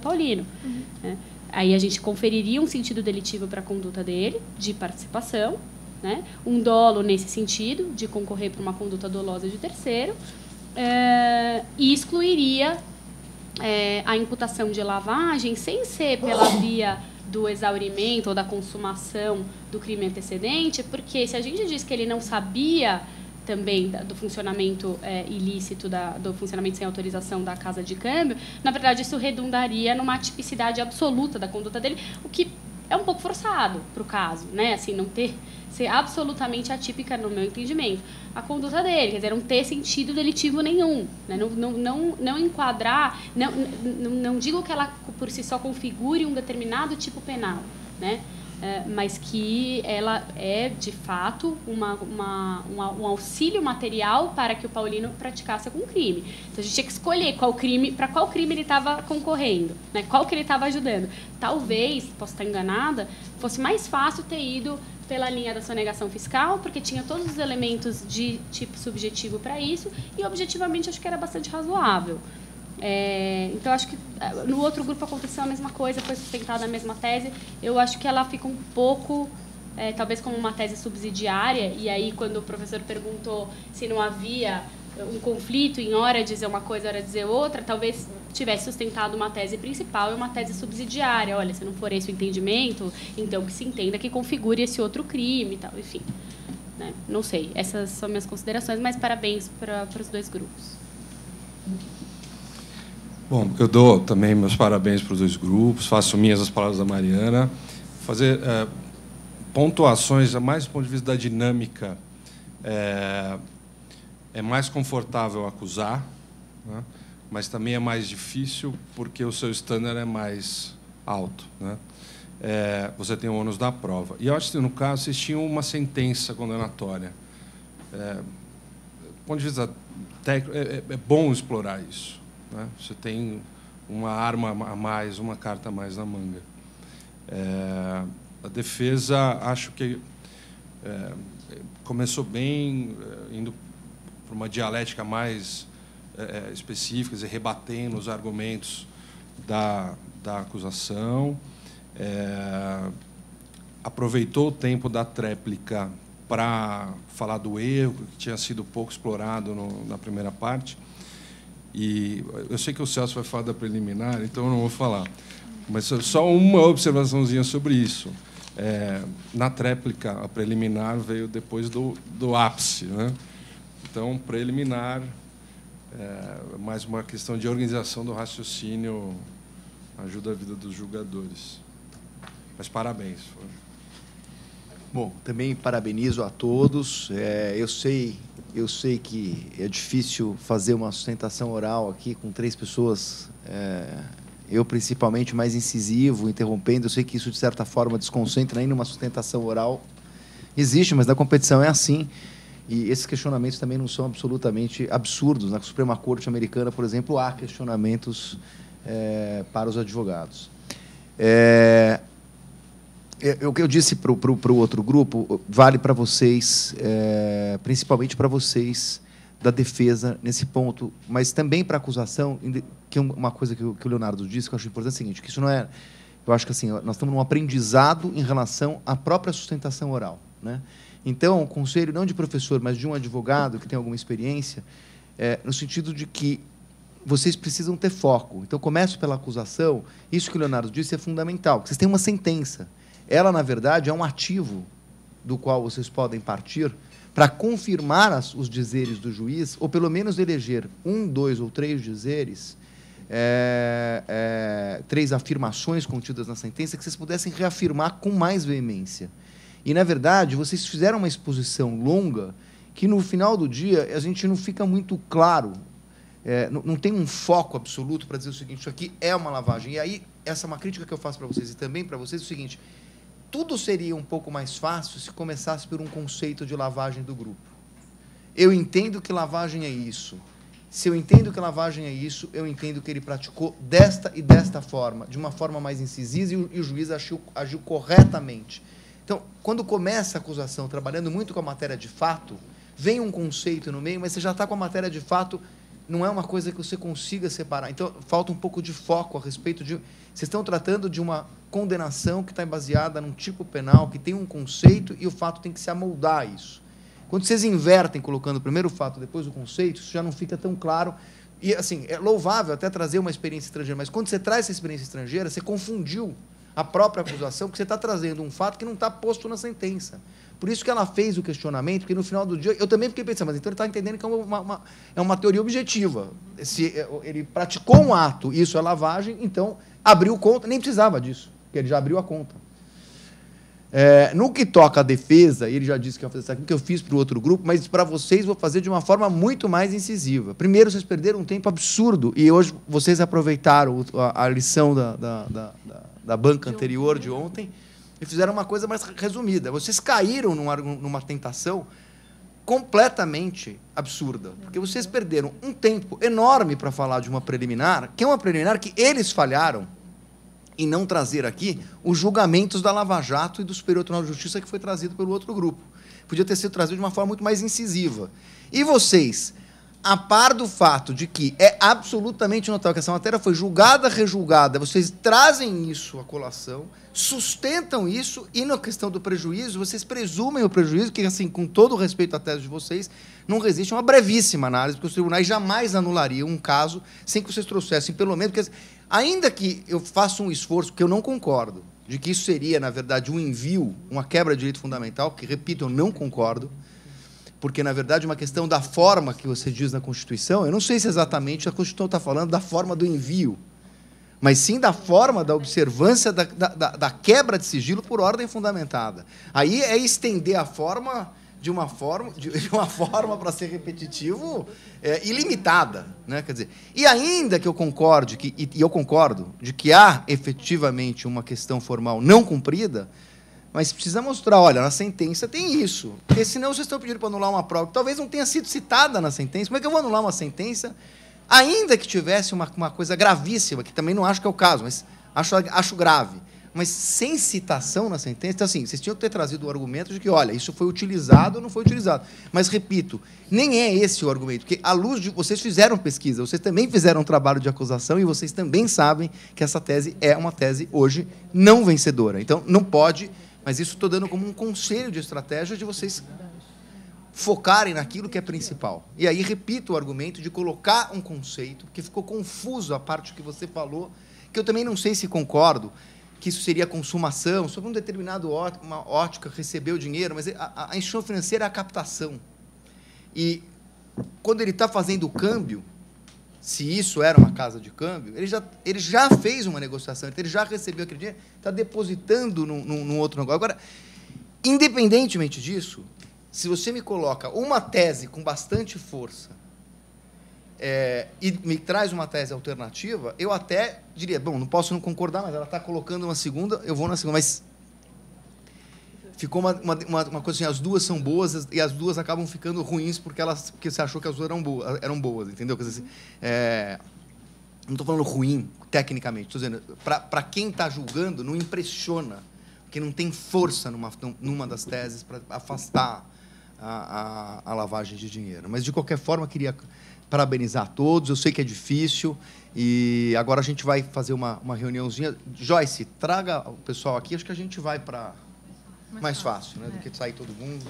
Paulino. Uhum. Né? Aí a gente conferiria um sentido delitivo para a conduta dele, de participação, né? Um dolo nesse sentido, de concorrer para uma conduta dolosa de terceiro, e excluiria a imputação de lavagem sem ser pela via do exaurimento ou da consumação do crime antecedente, porque se a gente diz que ele não sabia também do funcionamento ilícito, do funcionamento sem autorização da casa de câmbio, na verdade isso redundaria numa atipicidade absoluta da conduta dele, o que é um pouco forçado para o caso, né? Assim, ser absolutamente atípica, no meu entendimento, a conduta dele, quer dizer, não ter sentido delitivo nenhum, né? Não enquadrar, não digo que ela por si só configure um determinado tipo penal, né? Mas que ela é, de fato, um auxílio material para que o Paulino praticasse algum crime. Então, a gente tinha que escolher para qual crime ele estava concorrendo, né? Qual que ele estava ajudando. Talvez, posso estar enganada, fosse mais fácil ter ido pela linha da sonegação fiscal, porque tinha todos os elementos de tipo subjetivo para isso, e, objetivamente, acho que era bastante razoável. Então, acho que no outro grupo aconteceu a mesma coisa, foi sustentada a mesma tese. Eu acho que ela fica um pouco, talvez como uma tese subsidiária, e aí quando o professor perguntou se não havia um conflito em hora dizer uma coisa, hora dizer outra, talvez tivesse sustentado uma tese principal e uma tese subsidiária. Olha, se não for esse o entendimento, então que se entenda que configure esse outro crime e tal, enfim. Né? Não sei, essas são minhas considerações, mas parabéns para os dois grupos. Bom, eu dou também meus parabéns para os dois grupos, faço minhas as palavras da Mariana. Fazer pontuações, mais do ponto de vista da dinâmica, é mais confortável acusar, né? Mas também é mais difícil porque o seu standard é mais alto, né? Você tem o ônus da prova. E eu acho que, no caso, vocês tinham uma sentença condenatória. Do ponto de vista técnico, é bom explorar isso. Né? Você tem uma arma a mais, uma carta a mais na manga. A defesa, acho que começou bem, indo para uma dialética mais específica, rebatendo os argumentos da acusação, aproveitou o tempo da tréplica para falar do erro, que tinha sido pouco explorado na primeira parte. E eu sei que o Celso vai falar da preliminar, então eu não vou falar. Mas só uma observaçãozinha sobre isso. Na tréplica, a preliminar veio depois do ápice, né? Então, preliminar mais uma questão de organização do raciocínio, ajuda a vida dos julgadores. Mas parabéns. Bom, também parabenizo a todos. Eu sei que é difícil fazer uma sustentação oral aqui com 3 pessoas, eu principalmente mais incisivo, interrompendo. Eu sei que isso, de certa forma, desconcentra ainda uma sustentação oral. Existe, mas na competição é assim. E esses questionamentos também não são absolutamente absurdos. Na Suprema Corte Americana, por exemplo, há questionamentos para os advogados. O que eu disse para o outro grupo vale para vocês, principalmente para vocês da defesa nesse ponto, mas também para a acusação, que é uma coisa que o Leonardo disse, que eu acho importante, é o seguinte, que isso não é... Eu acho que assim, nós estamos num aprendizado em relação à própria sustentação oral, né? Então, o conselho, não de professor, mas de um advogado que tem alguma experiência, no sentido de que vocês precisam ter foco. Então, começo pela acusação. Isso que o Leonardo disse é fundamental. Vocês têm uma sentença. ela, na verdade, é um ativo do qual vocês podem partir para confirmar os dizeres do juiz, ou pelo menos eleger 1, 2 ou 3 dizeres, 3 afirmações contidas na sentença, que vocês pudessem reafirmar com mais veemência. E, na verdade, vocês fizeram uma exposição longa que, no final do dia, a gente não fica muito claro, não tem um foco absoluto para dizer o seguinte, isso aqui é uma lavagem. E aí, essa é uma crítica que eu faço para vocês e também para vocês, é o seguinte, tudo seria um pouco mais fácil se começasse por um conceito de lavagem do grupo. Eu entendo que lavagem é isso. Se eu entendo que lavagem é isso, eu entendo que ele praticou desta e desta forma, de uma forma mais incisiva, e o juiz agiu corretamente. Então, quando começa a acusação, trabalhando muito com a matéria de fato, vem um conceito no meio, mas você já está com a matéria de fato, não é uma coisa que você consiga separar. Então, falta um pouco de foco a respeito de... Vocês estão tratando de uma condenação que está baseada num tipo penal, que tem um conceito, e o fato tem que se amoldar a isso. Quando vocês invertem, colocando primeiro o fato, depois o conceito, isso já não fica tão claro. E, assim, é louvável até trazer uma experiência estrangeira, mas quando você traz essa experiência estrangeira, você confundiu a própria acusação, porque você está trazendo um fato que não está posto na sentença. Por isso que ela fez o questionamento, porque no final do dia, eu também fiquei pensando, mas então ele está entendendo que é uma teoria objetiva. Se ele praticou um ato, isso é lavagem, então abriu conta, nem precisava disso, porque ele já abriu a conta. No que toca à defesa, ele já disse que ia fazer isso aqui, que eu fiz para o outro grupo, mas para vocês vou fazer de uma forma muito mais incisiva. Primeiro, vocês perderam um tempo absurdo, e hoje vocês aproveitaram a lição da banca anterior de ontem, e fizeram uma coisa mais resumida. Vocês caíram numa tentação completamente absurda, porque vocês perderam um tempo enorme para falar de uma preliminar, que é uma preliminar que eles falharam em não trazer aqui os julgamentos da Lava Jato e do Superior Tribunal de Justiça, que foi trazido pelo outro grupo. Podia ter sido trazido de uma forma muito mais incisiva. E vocês, a par do fato de que é absolutamente notável que essa matéria foi julgada, rejulgada, vocês trazem isso à colação, sustentam isso, e na questão do prejuízo, vocês presumem o prejuízo, que, assim, com todo o respeito à tese de vocês, não resiste a uma brevíssima análise, porque os tribunais jamais anulariam um caso sem que vocês trouxessem, pelo menos, porque, ainda que eu faça um esforço, que eu não concordo, de que isso seria, na verdade, um envio, uma quebra de direito fundamental, que, repito, eu não concordo, porque, na verdade, uma questão da forma que você diz na Constituição, eu não sei se exatamente a Constituição está falando da forma do envio, mas sim da forma da observância da quebra de sigilo por ordem fundamentada. Aí é estender a forma de uma forma para ser repetitivo ilimitada, né? Quer dizer, e ainda que eu concorde, e eu concordo, de que há efetivamente uma questão formal não cumprida, mas precisa mostrar, olha, na sentença tem isso, porque senão vocês estão pedindo para anular uma prova que talvez não tenha sido citada na sentença. Como é que eu vou anular uma sentença, ainda que tivesse uma coisa gravíssima, que também não acho que é o caso, mas acho grave, mas sem citação na sentença? Então, assim, vocês tinham que ter trazido o argumento de que, olha, isso foi utilizado ou não foi utilizado. Mas, repito, nem é esse o argumento, porque, à luz de... Vocês fizeram pesquisa, vocês também fizeram um trabalho de acusação, e vocês também sabem que essa tese é uma tese, hoje, não vencedora. Então, não pode... Mas isso estou dando como um conselho de estratégia de vocês focarem naquilo que é principal. E aí, repito o argumento de colocar um conceito, porque ficou confuso a parte que você falou, que eu também não sei se concordo, que isso seria consumação, sobre um determinado uma ótica, receber o dinheiro, mas a instituição financeira é a captação. E, quando ele está fazendo o câmbio, se isso era uma casa de câmbio, ele já fez uma negociação, ele já recebeu aquele dinheiro, está depositando num outro negócio. Agora, independentemente disso, se você me coloca uma tese com bastante força e me traz uma tese alternativa, eu até diria, bom, não posso não concordar, mas ela está colocando uma segunda, eu vou na segunda, mas ficou uma coisa assim, as duas são boas e as duas acabam ficando ruins porque você achou que as duas eram boas, entendeu? Quer dizer, não estou falando ruim, tecnicamente, estou dizendo, para quem está julgando, não impressiona, porque não tem força numa das teses para afastar a lavagem de dinheiro. Mas, de qualquer forma, queria parabenizar a todos, eu sei que é difícil, e agora a gente vai fazer uma reuniãozinha. Joyce, traga o pessoal aqui, acho que a gente vai para... mais fácil, né, do que sair todo mundo.